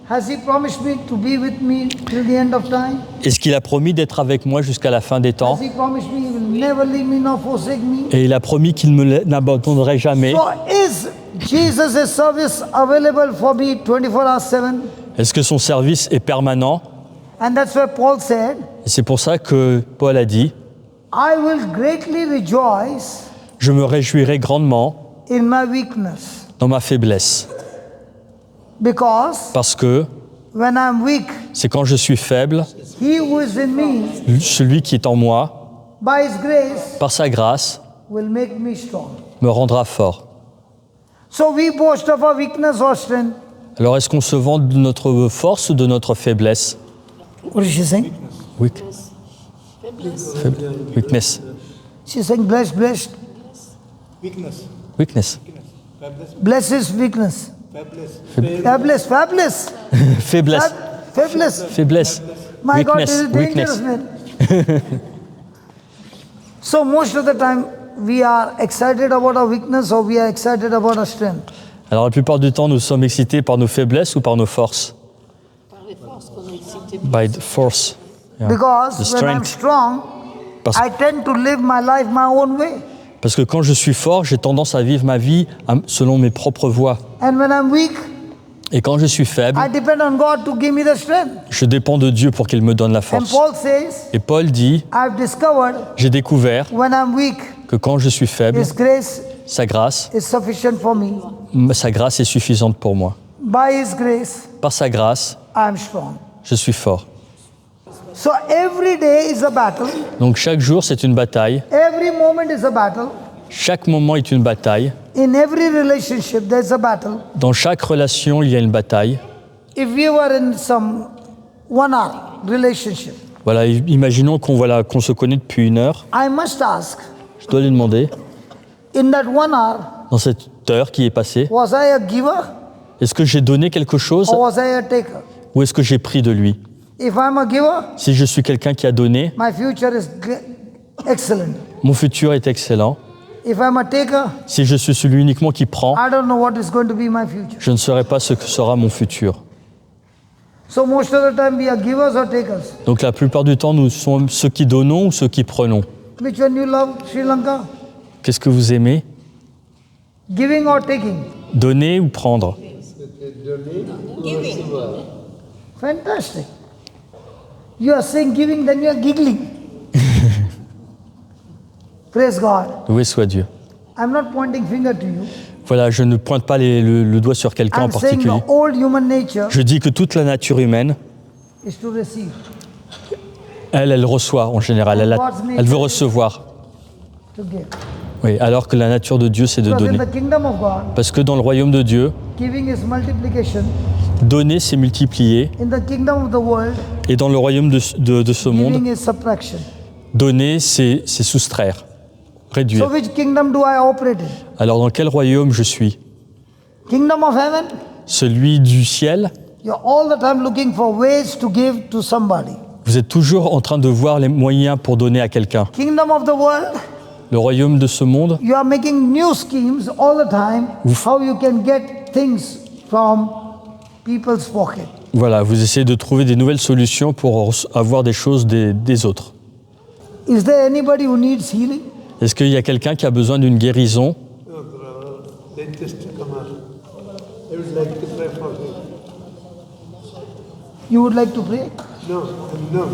has he promised me to be with me till the end of time? est-ce qu'il a promis d'être avec moi jusqu'à la fin des temps? Has he promised me he will never leave me nor forsake me? Et il a promis qu'il ne me n'abandonnerait jamais. So is Jesus' service available for me 24 hours 7? Est-ce que son service est permanent? And that's why Paul said, Et c'est pour ça que Paul a dit, I will greatly rejoice je me réjouirai grandement in my weakness. dans ma faiblesse. Because Parce que when I'm weak, c'est quand je suis faible, he who is in me, celui qui est en moi, by his grace, par sa grâce, will make me strong. me rendra fort. So we boast of our weakness or strength. Alors est-ce qu'on se vante de notre force ou de notre faiblesse? What is she saying? Weak. Weakness. She's saying blessed, blessed. Weakness. Weakness. Fabulous. Blessed is weakness. Fabulous. Fabulous, fabulous. Faiblesse. Fabulous. Faiblesse. My God, this Weakness. is dangerous, Weakness. man. So most of the time, we are excited about our weakness or we are excited about our strength. Alors la plupart du temps, nous sommes excités par nos faiblesses ou par nos forces? Par les forces qu'on est excité. By the force. Yeah. Because The when I'm strength. strong, Parce, I tend to live my life my own way. parce que quand je suis fort, j'ai tendance à vivre ma vie selon mes propres voies. And when I'm weak, Et quand je suis faible, I depend on God to give me the strength. je dépends de Dieu pour qu'il me donne la And force. Paul says, Et Paul dit, I've discovered j'ai découvert when I'm weak, que quand je suis faible, His grace sa grâce is sufficient for me. est suffisante pour moi. By His grace, Par sa grâce, I'm strong. je suis fort. So every day is a battle. Donc chaque jour, c'est une bataille. Every moment is a battle. Chaque moment est une bataille. In every relationship, there's a battle. Dans chaque relation, il y a une bataille. If we were in some 1 hour relationship, Voilà, imaginons qu'on se connaît depuis 1 heure. I must ask, Je dois lui demander, in that 1 hour, dans cette heure qui est passée, was I a giver est-ce que j'ai donné quelque chose or was I a taker? ou est-ce que j'ai pris de lui? If I'm a giver, Si je suis quelqu'un qui a donné, my future is excellent. mon futur est excellent. If I'm a taker, Si je suis celui uniquement qui prend, I don't know what is going to be my future. je ne saurai pas ce que sera mon futur. So most of the time we are givers or takers. Donc la plupart du temps, nous sommes ceux qui donnons ou ceux qui prenons. Which one you love, Sri Lanka? Qu'est-ce que vous aimez? Giving or taking? Donner ou prendre? Fantastic. You are saying giving, then you are giggling. Praise God. Loué soit Dieu. I'm not pointing finger to you. Voilà, je ne pointe pas le doigt sur quelqu'un en I'm saying particulier. the old human nature Je dis que toute la nature humaine, is to receive. elle reçoit en général. Elle veut recevoir. To give. Oui, alors que la nature de Dieu, c'est de Because in donner. the kingdom of God, Parce que dans le royaume de Dieu, giving is multiplication. donner, c'est multiplier. In the kingdom of the world, Et dans le royaume de ce monde, giving is subtraction. donner, c'est soustraire, réduire. So which kingdom do I operate in? Alors dans quel royaume je suis? Kingdom of heaven? Celui du ciel? You're all the time looking for ways to give to somebody. Vous êtes toujours en train de voir les moyens pour donner à quelqu'un. Kingdom of the world? Le royaume de ce monde, You are making new schemes all the time how you can get things from people's pocket. voilà, vous essayez de trouver des nouvelles solutions pour avoir des choses des autres. Is there anybody who needs healing? Est-ce qu'il y a quelqu'un qui a besoin d'une guérison? No, dentist to come out. I would like to pray for him. You would like to pray? No, no.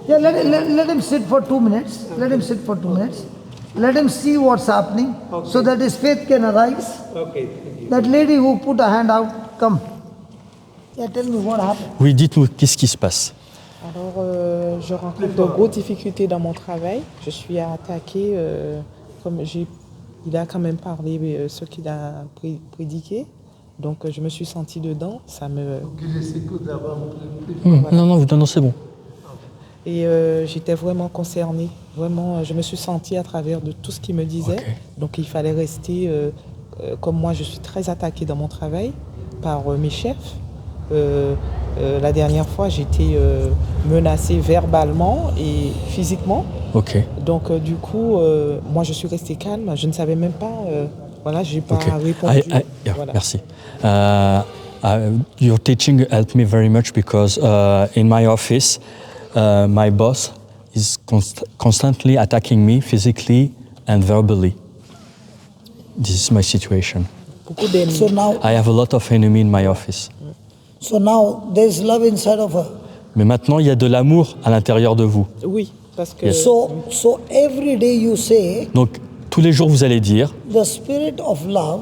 Yeah, let him sit for 2 minutes. Let him sit for 2 minutes. Let him see what's happening so that his faith can arise. Okay, thank you. That lady who put her hand out, come. Yeah, tell me what happened. Oui, dites-nous, qu'est-ce qui se passe? Alors, je rencontre de grosses difficultés dans mon travail. Je suis attaquée, il a quand même parlé ce qu'il a prédiqué. Donc, je me suis sentie dedans. Ça me... Non, c'est bon. Et j'étais vraiment concernée. Vraiment, je me suis sentie à travers de tout ce qu'il me disait. Ok. Donc, il fallait rester... comme moi, je suis très attaquée dans mon travail par mes chefs. La dernière fois, j'étais menacée verbalement et physiquement. Ok. Donc, du coup, moi, je suis restée calme. Je ne savais même pas... voilà, je n'ai pas Okay. répondu. Yeah, Voilà. merci. Your teaching helped me very much because in my office, my boss is constantly attacking me physically and verbally. This is my situation. Beaucoup d'ennemis. So now, I have a lot of enemy in my office. there's love inside of her. Mais maintenant, il y a de l'amour à l'intérieur de vous. Oui, parce que... Yes. So every day you say, Donc, tous les jours, vous allez dire, the spirit of love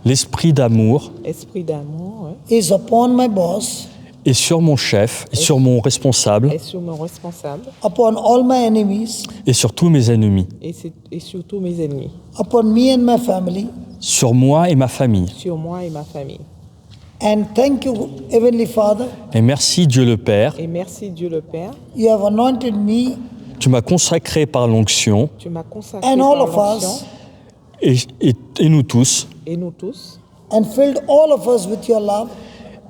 l'esprit d'amour Esprit d'amour, ouais, is upon my boss, est sur mon chef, est sur mon responsable, est sur mon responsable upon all my enemies, et sur tous mes ennemis, et surtout mes ennemis, upon me and my family. sur moi et ma famille. sur moi et ma famille. And thank you, Heavenly Father. Et merci Dieu le Père, Et merci Dieu le Père, You have anointed me tu m'as consacré par l'onction, tu m'as consacré and all par of l'onction, us et nous tous, et nous tous, and filled all of us with your love.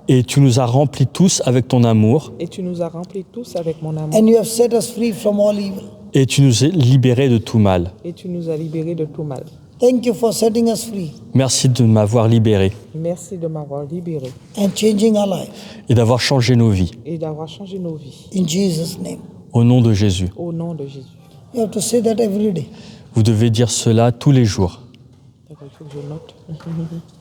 et tu nous as remplis tous avec ton amour, et tu nous as remplis tous avec mon amour, And you have set us free from all evil. et tu nous as libérés de tout mal. et tu nous as libérés de tout mal. Thank you for setting us free Merci de m'avoir libérés Merci de m'avoir libérés and changing our life. et d'avoir changé nos vies. et d'avoir changé nos vies. In Jesus' name. Au nom de Jésus. Au nom de Jésus. You have to say that every day. Vous devez dire cela tous les jours. D'accord, il faut que je note.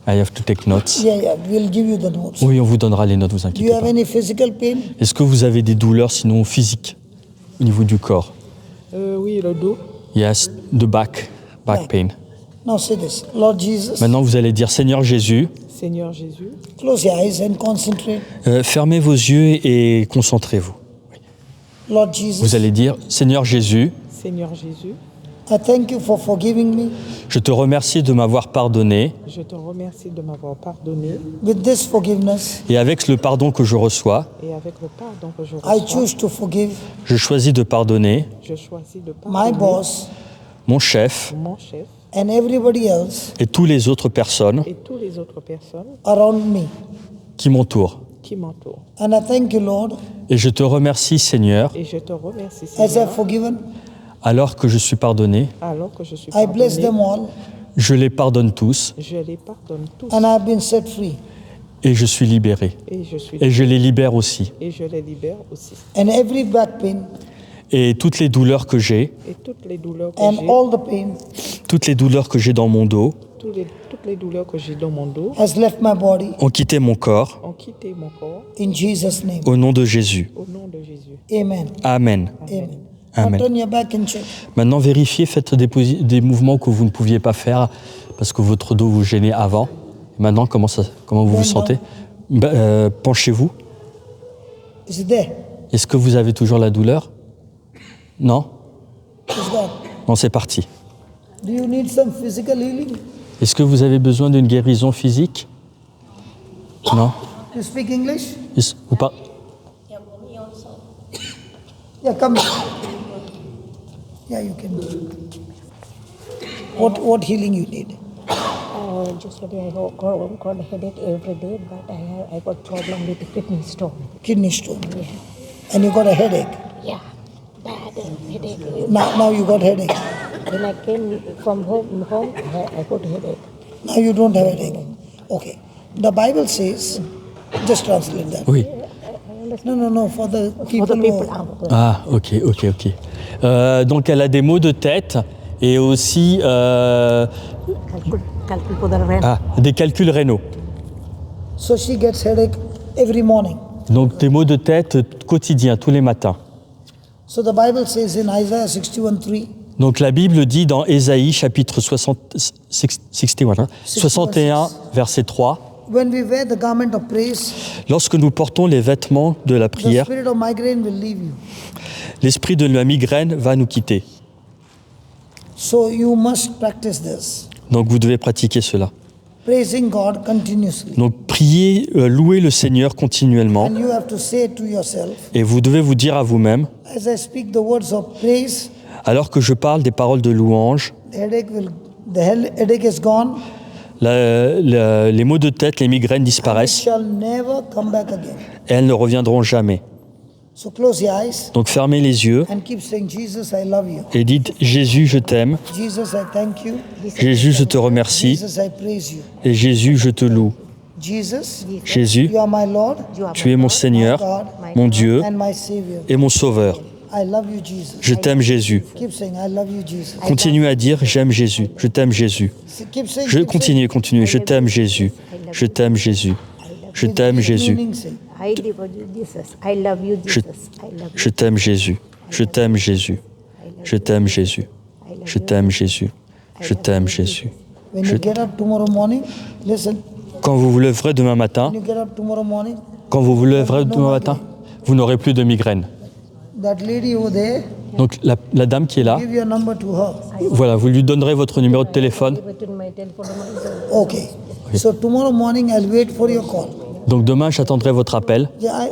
I have to take notes. Yeah, we'll give you the notes. Oui, on vous donnera les notes, vous Do you inquiétez have pas. any physical pain? Est-ce que vous avez des douleurs sinon physiques au niveau du corps? Oui, le dos. Yes, the back pain. Now say this. Lord Jesus, Maintenant, vous allez dire Seigneur Jésus, Seigneur Jésus, close your eyes and concentrate. fermez vos yeux et concentrez-vous. Lord Jesus, Vous allez dire Seigneur Jésus, Seigneur Jésus, I thank you for forgiving me. je te remercie de m'avoir pardonné je te remercie de m'avoir pardonné With this forgiveness, et avec le pardon que je reçois, et avec le pardon que je I reçois, choose to forgive je choisis de pardonner je choisis de my pardonner boss mon chef mon chef and everybody else et toutes les autres personnes et toutes les autres personnes around me. qui m'entourent. qui m'entourent. And I thank you, Lord, Et je te remercie Seigneur, Et je te remercie, as I've Seigneur, forgiven. alors que je suis pardonné, alors que je suis I bless them pardonné, all je les pardonne tous je les pardonne tous and I've been set free. et je suis libéré. et je suis Et je les libère aussi. et je les libère aussi. And every back pain Et toutes les douleurs que j'ai, Et toutes les douleurs que and j'ai, all the pain toutes les douleurs que j'ai dans mon dos, toutes les douleurs que j'ai dans mon dos has left my body ont quitté mon corps ont quitté mon corps in Jesus' name. au nom de Jésus. au nom de Jésus. Amen. Amen. Amen. Amen. Now turn your back and check. Maintenant, vérifiez, faites des mouvements que vous ne pouviez pas faire parce que votre dos vous gênait avant. Maintenant, comment vous vous sentez? Penchez-vous. Is it there? Est-ce que vous avez toujours la douleur? Non? Is that? Non, c'est parti. Do you need some physical healing? Est-ce que vous avez besoin d'une guérison physique? Non? You speak English? Vous par- Yeah, come here. Yeah, you can. What healing you need? Usually I got headache every day, but I got problem with the kidney stone. Kidney stone. And you got a headache. Yeah, bad headache. Now you got headache. When I came from home I got headache. Now you don't have headache. Okay. The Bible says, just translate that. Oui. No, for the people. For the people who, out there. Ah, ok. Donc elle a des maux de tête et aussi Calcul for the rent. des calculs rénaux. so she gets headache every morning. Donc des maux de tête quotidiens, tous les matins. So the Bible says in Isaiah 61:3, Donc la Bible dit dans Ésaïe chapitre 61, verset 3, when we wear the garment of praise, lorsque nous portons les vêtements de la the prière, spirit of migraine will leave you. l'esprit de la migraine va nous quitter. So you must practice this. Donc vous devez pratiquer cela. Praising God continuously. Donc priez, louez le Seigneur continuellement And you have to say to yourself, et vous devez vous dire à vous-même, as I speak the words of praise, alors que je parle des paroles de louange, the headache is gone. les maux de tête, les migraines It disparaissent shall never come back again. et elles ne reviendront jamais. So close your eyes Donc fermez les yeux and keep saying, Jesus, I love you. et dites, Jésus, je t'aime, Jesus, I thank you. Jésus, je te remercie Jesus, I praise you. et Jésus, je te loue. Jesus, Jésus, you are my Lord tu es mon Seigneur, mon Dieu and my Savior. et mon Sauveur. I love you, Jesus. Je t'aime Jésus. Keep saying, I love you, Jesus. Continue à dire, j'aime Jésus, je t'aime Jésus. Keep saying, Je keep saying. continue, je t'aime Jésus, je t'aime Jésus, je t'aime Jésus, Meaning, say, I devote you, Jesus. I love you, je, Jesus. I love you. je t'aime Jésus, je t'aime Jésus, je t'aime Jésus, je t'aime Jésus, je t'aime Jésus. When you get up tomorrow morning, listen. Quand vous vous lèverez demain matin, When you get up tomorrow morning, vous n'aurez plus de migraine. that lady over there, Donc la dame qui est là, give your number to her. voilà, vous lui donnerez votre numéro de téléphone. Written my telephone number. Okay. So tomorrow morning, I'll wait for your call. Donc demain, j'attendrai votre appel. Yeah,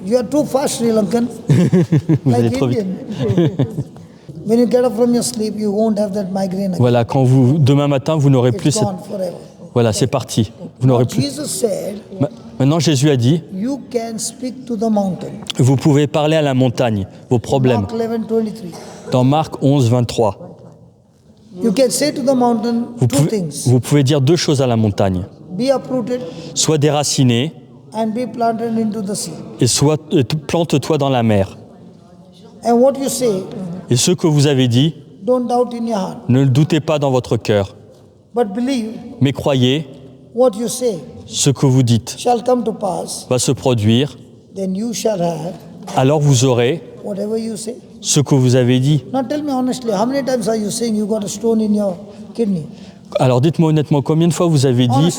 you are too fast, Sri Lankan. Vous allez Like trop vite. Indian. When you get up from your sleep, you won't have that migraine again. Voilà, demain matin, vous n'aurez plus It's cette... gone forever. Voilà, c'est parti. Vous n'aurez plus. Jesus said, Maintenant, Jésus a dit, you can speak to the mountain. vous pouvez parler à la montagne, vos problèmes. Mark 11:23. Dans Marc 11, 23, You can say to the mountain two things. vous pouvez dire deux choses à la montagne. Be uprooted Sois déraciné and be planted into the sea. et plante-toi dans la mer. And what you say, Et ce que vous avez dit, don't doubt in your heart, ne le doutez pas dans votre cœur, but believe mais croyez, what you say ce que vous dites shall come to pass. va se produire, Then you shall have alors vous aurez whatever you say. ce que vous avez dit. Now tell me honestly, how many times are you saying you got a stone in your kidney? Alors dites-moi honnêtement, combien de fois vous avez dit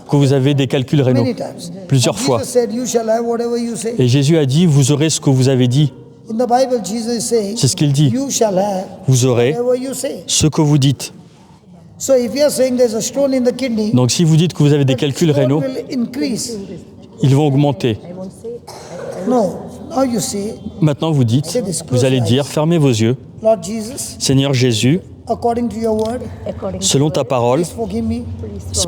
que vous avez des calculs rénaux? Many times. Plusieurs Jesus fois. said, you shall have whatever you say. Et Jésus a dit, vous aurez ce que vous avez dit. In the Bible, Jesus is saying, C'est ce qu'il dit. you shall have Vous aurez whatever you say. ce que vous dites. So if you are saying there's a stone in the kidney, Donc si vous dites que vous avez des the calculs stone rénaux, will increase. ils vont augmenter. No, now you say, Maintenant vous dites, vous allez dire, fermez vos yeux. Lord Jesus, Seigneur Jésus, according to your word, selon ta parole, please forgive me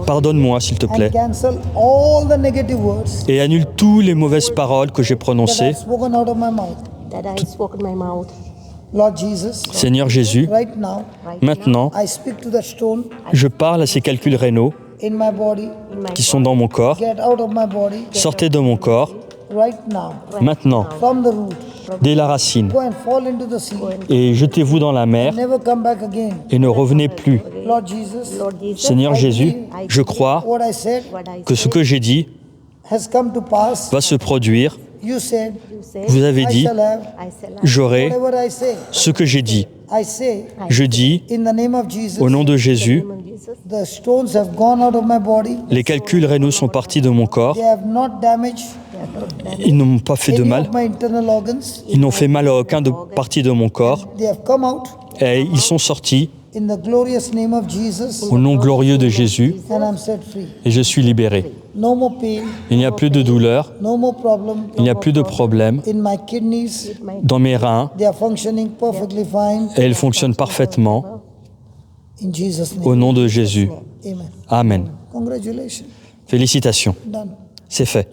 pardonne-moi s'il te plaît, and cancel all the negative words et annule toutes les mauvaises paroles que j'ai that prononcées. I've spoken out of my mouth. That I spoke in my mouth. Lord Jesus, Seigneur Jésus, right now, maintenant, I speak to that stone je parle à ces calculs rénaux in my body. qui sont dans mon corps. Get out of my body Sortez de mon corps, right now, maintenant, from the root. dès la racine, Go and fall into the sea. et jetez-vous dans la mer Never come back again. et ne revenez plus. Lord Jesus, Seigneur Jésus, je crois what I said que ce que j'ai dit has come to pass. va se produire. You said, Vous avez I dit, shall have j'aurai whatever I say. ce que j'ai dit. I say, Je dis, in the name of Jesus, au nom de Jésus, the stones have gone out of my body. les calculs rénaux sont partis de mon corps. They have not damaged Ils n'ont pas fait de any mal. of my internal organs. Ils n'ont fait mal à aucun partie de mon corps. They have come out Et ils sont sortis in the glorious name of Jesus, Au nom glorieux de Jésus, and I'm set free. et je suis libéré. No more pain, Il n'y a plus de douleur, no more problem. il n'y a plus de problème In my kidneys, dans mes reins, they are functioning perfectly fine. et elles fonctionnent parfaitement In Jesus' au name. nom de Jésus. Amen. Amen. Congratulations. Félicitations, Done. c'est fait.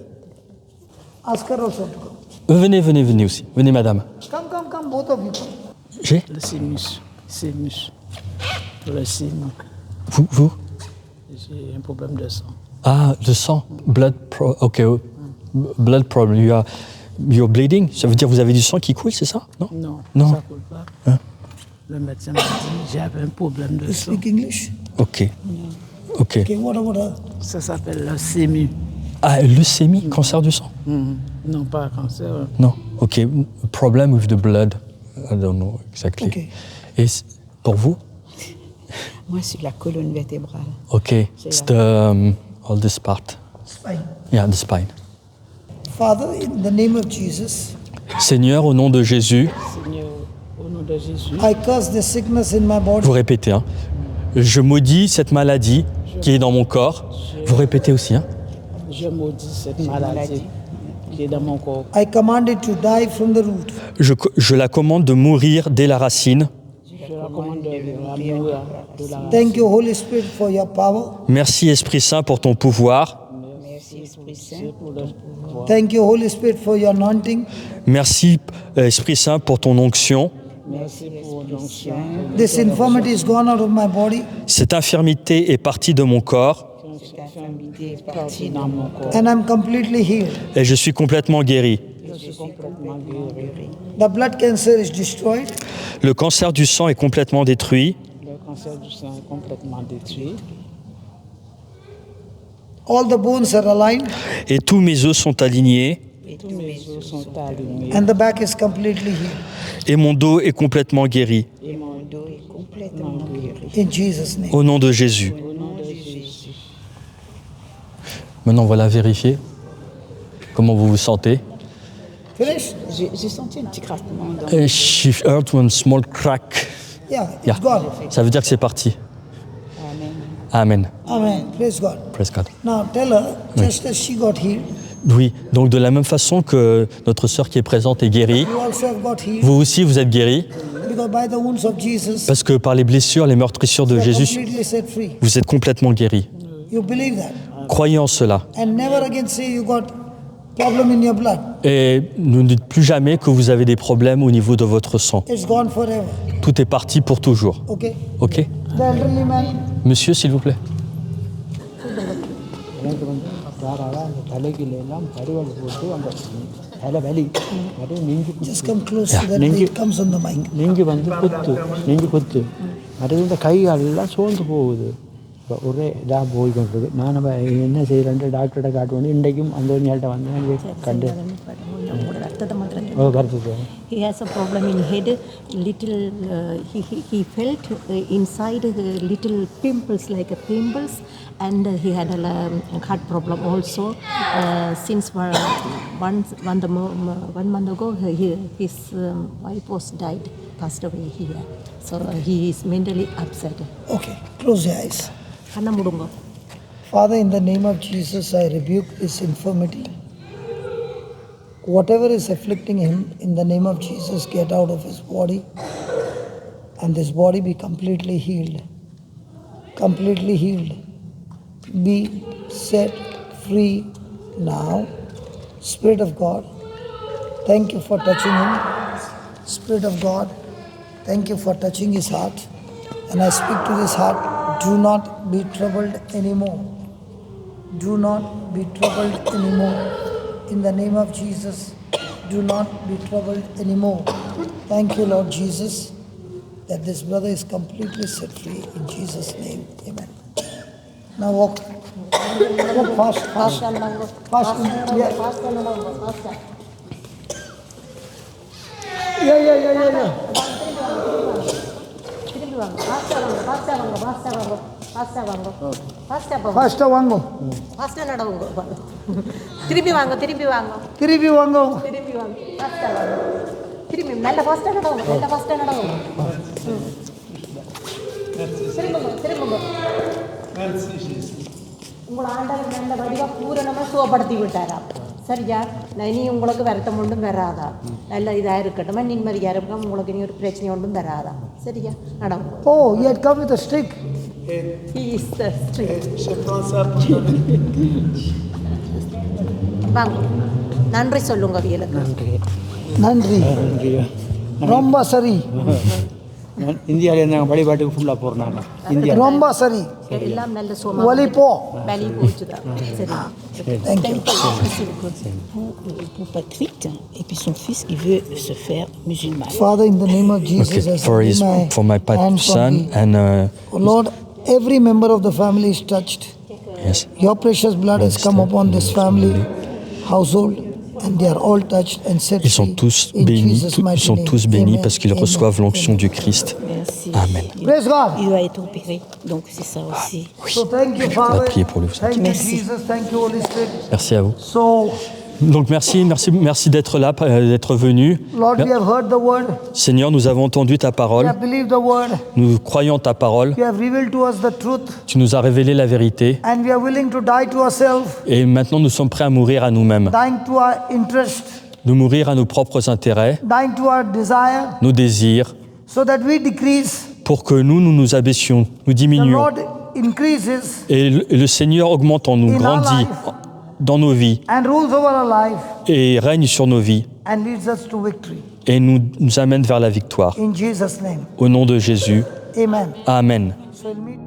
Ask her also to come. Venez aussi. Venez, madame. Come, both of you. J'ai Le sinus. Le sinus. Vous J'ai un problème de sang. Ah, le sang. Blood problem. You're bleeding. Ça veut dire que vous avez du sang qui coule, c'est ça? Non. Non, ça coule pas. Hein? Le médecin m'a dit j'avais un problème de You sang. speak English? Ok. Okay, what about her? Ça s'appelle la leucémie. Ah, leucémie, cancer du sang? Non, pas cancer. Non. Ok. Problem with the blood. I don't know exactly. Okay. Et pour vous? Moi, c'est la colonne vertébrale. Ok. It's the all this part. Spine. Yeah, the spine. Father, in the name of Jesus, Seigneur, au nom de Jésus, Seigneur, au nom de Jésus, I curse the sickness in my body. vous répétez, hein. Je maudis cette maladie qui est dans mon corps. Vous répétez aussi, hein. je maudis cette maladie qui est dans mon corps. I command it to die from the root. Je la commande de mourir dès la racine. Je la commande de la mourir de la Thank you, Holy Spirit, for your power. Merci Esprit Saint pour ton pouvoir. Merci, Esprit Saint. pour le pouvoir. Thank you, Holy Spirit, for your anointing. Merci Esprit Saint pour ton onction. Merci pour l'onction. This infirmity is gone out of my body, Cette infirmité est partie de mon corps Cette infirmité est Parti partie dans mon corps. and I'm completely healed. et je suis complètement guéri. Je suis complètement guérie. The blood cancer is destroyed. Le cancer du sang est complètement détruit. Le cancer du sang est complètement détruit. All the bones are aligned, Et tous mes os sont alignés Et Tous mes os sont alignés and the back is completely healed. et mon dos est complètement guéri. et mon dos est complètement guéri. In Jesus' name. Au nom de Jésus. au nom de Jésus. Maintenant, voilà vérifier comment vous vous sentez. Finished? J'ai senti un petit craquement dans She heard one small crack. Yeah, Yeah. it's gone. Ça veut dire que c'est parti. Amen. Amen. Amen. Praise God. Praise God. Now tell her, just as she got healed, Oui, donc de la même façon que notre sœur qui est présente est guérie, you also have got healed. vous aussi vous êtes guéris, Because by the wounds of Jesus, parce que par les blessures, les meurtrissures de you are Jésus, completely set free. vous êtes complètement guéris. You believe that. Croyez en cela. And never again say you got problem in your blood. Et ne dites plus jamais que vous avez des problèmes au niveau de votre sang. It's gone forever. Tout est parti pour toujours. Okay? Ok? The elderly man, Monsieur, s'il vous plaît. just come close so that it comes on the mic. நெஞ்சு வந்து குத்து நெஞ்சு குத்து மறுபடியும் இந்த கைகாலெல்லாம் சோர்ந்து போகுது இப்போ ஒரே இதாக போய் கொண்டிருக்கு நான் நம்ம என்ன செய்கிறேன்ட்டு டாக்டர்கிட்ட காட்டுவோம் இன்றைக்கும் அந்த ஒரு வந்து கண்டு ஓ கருத்து He has a problem in head. Little he felt inside little pimples like pimples, and he had a heart problem also. Since one month ago, his wife was died, passed away here. So he is mentally upset. Okay, close your eyes. Kanna mudungo. Father, in the name of Jesus, I rebuke this infirmity. Whatever is afflicting him, in the name of Jesus, get out of his body, and this body be completely healed. Completely healed. Be set free now. Spirit of God, thank you for touching him. Spirit of God, thank you for touching his heart. And I speak to this heart, do not be troubled anymore. Do not be troubled anymore. In the name of Jesus, do not be troubled anymore. Thank you, Lord Jesus, that this brother is completely set free. In Jesus' name, amen. Now walk. Walk fast, fast. Fast. Yeah. Faster வாங்க. Faster நடவுங்க. திரும்பி வாங்க. திருப்பி வாங்க. திரும்பி வாங்க. Faster வாங்க. திரும்பி நல்ல faster நடவுங்க. உங்களை ஆண்டவர் நல்ல வடிவாக பூரணமாக சுகப்படுத்தி விட்டாராம். சரியா? இனி உங்களுக்கு வருத்தம் ஒன்றும் வராதா, நல்ல இதாக இருக்கட்டும், நிம்மதியாக இருக்கும், உங்களுக்கு இனி ஒரு பிரச்சனை ஒன்றும் வராதா. சரியா? Madam. Oh, he had come with a stick. He is the strength. Je prends ça pour வாங்க, நன்றி சொல்லுங்க வியலுக்கு. நன்றி. ரொம்ப சரி. இந்தியாவிலேருந்து நாங்கள் வழிபாட்டுக்கு ஃபுல்லாக போகிறோம். இந்தியா ரொம்ப சரி. எல்லாம் நல்ல சோமா வலி போ. வலி போச்சுதான். சரி. Thank you. Pour Patrick, et puis son fils, il veut se faire musulman. Father, in the name of Jesus, Okay, as for my son and oh Lord, every member of the family is touched. yes. Your precious blood has come upon this family, household, and they are all touched and set Ils sont free. tous In bénis, Jesus' mighty ils sont name. tous bénis Amen. parce qu'ils Amen. reçoivent l'onction du Christ. Merci. Amen. Praise God. Il doit être opéré, donc c'est ça aussi. So thank you, Father. prier pour lui. Thank you, Merci. Jesus. Thank you, Holy Spirit. Merci à vous. So, Donc merci d'être là, d'être venu. Lord, we have heard the word. Seigneur, nous avons entendu ta We parole. have believed the word. Nous croyons ta parole. You have revealed to us the truth. Tu nous as révélé la vérité. And we are willing to die to ourselves, Et maintenant, nous sommes prêts à mourir à nous-mêmes. dying to our interest, De mourir à nos propres intérêts, dying to our desire, nos désirs, so that we decrease, pour que nous abaissions, nous the diminuions. Lord increases Et le Seigneur augmente en nous, In our grandit life. dans nos vies and rules over our life et règne sur nos vies and leads us to victory. et nous amène vers la victoire. In Jesus' name. Au nom de Jésus, Amen. Amen. So we'll meet.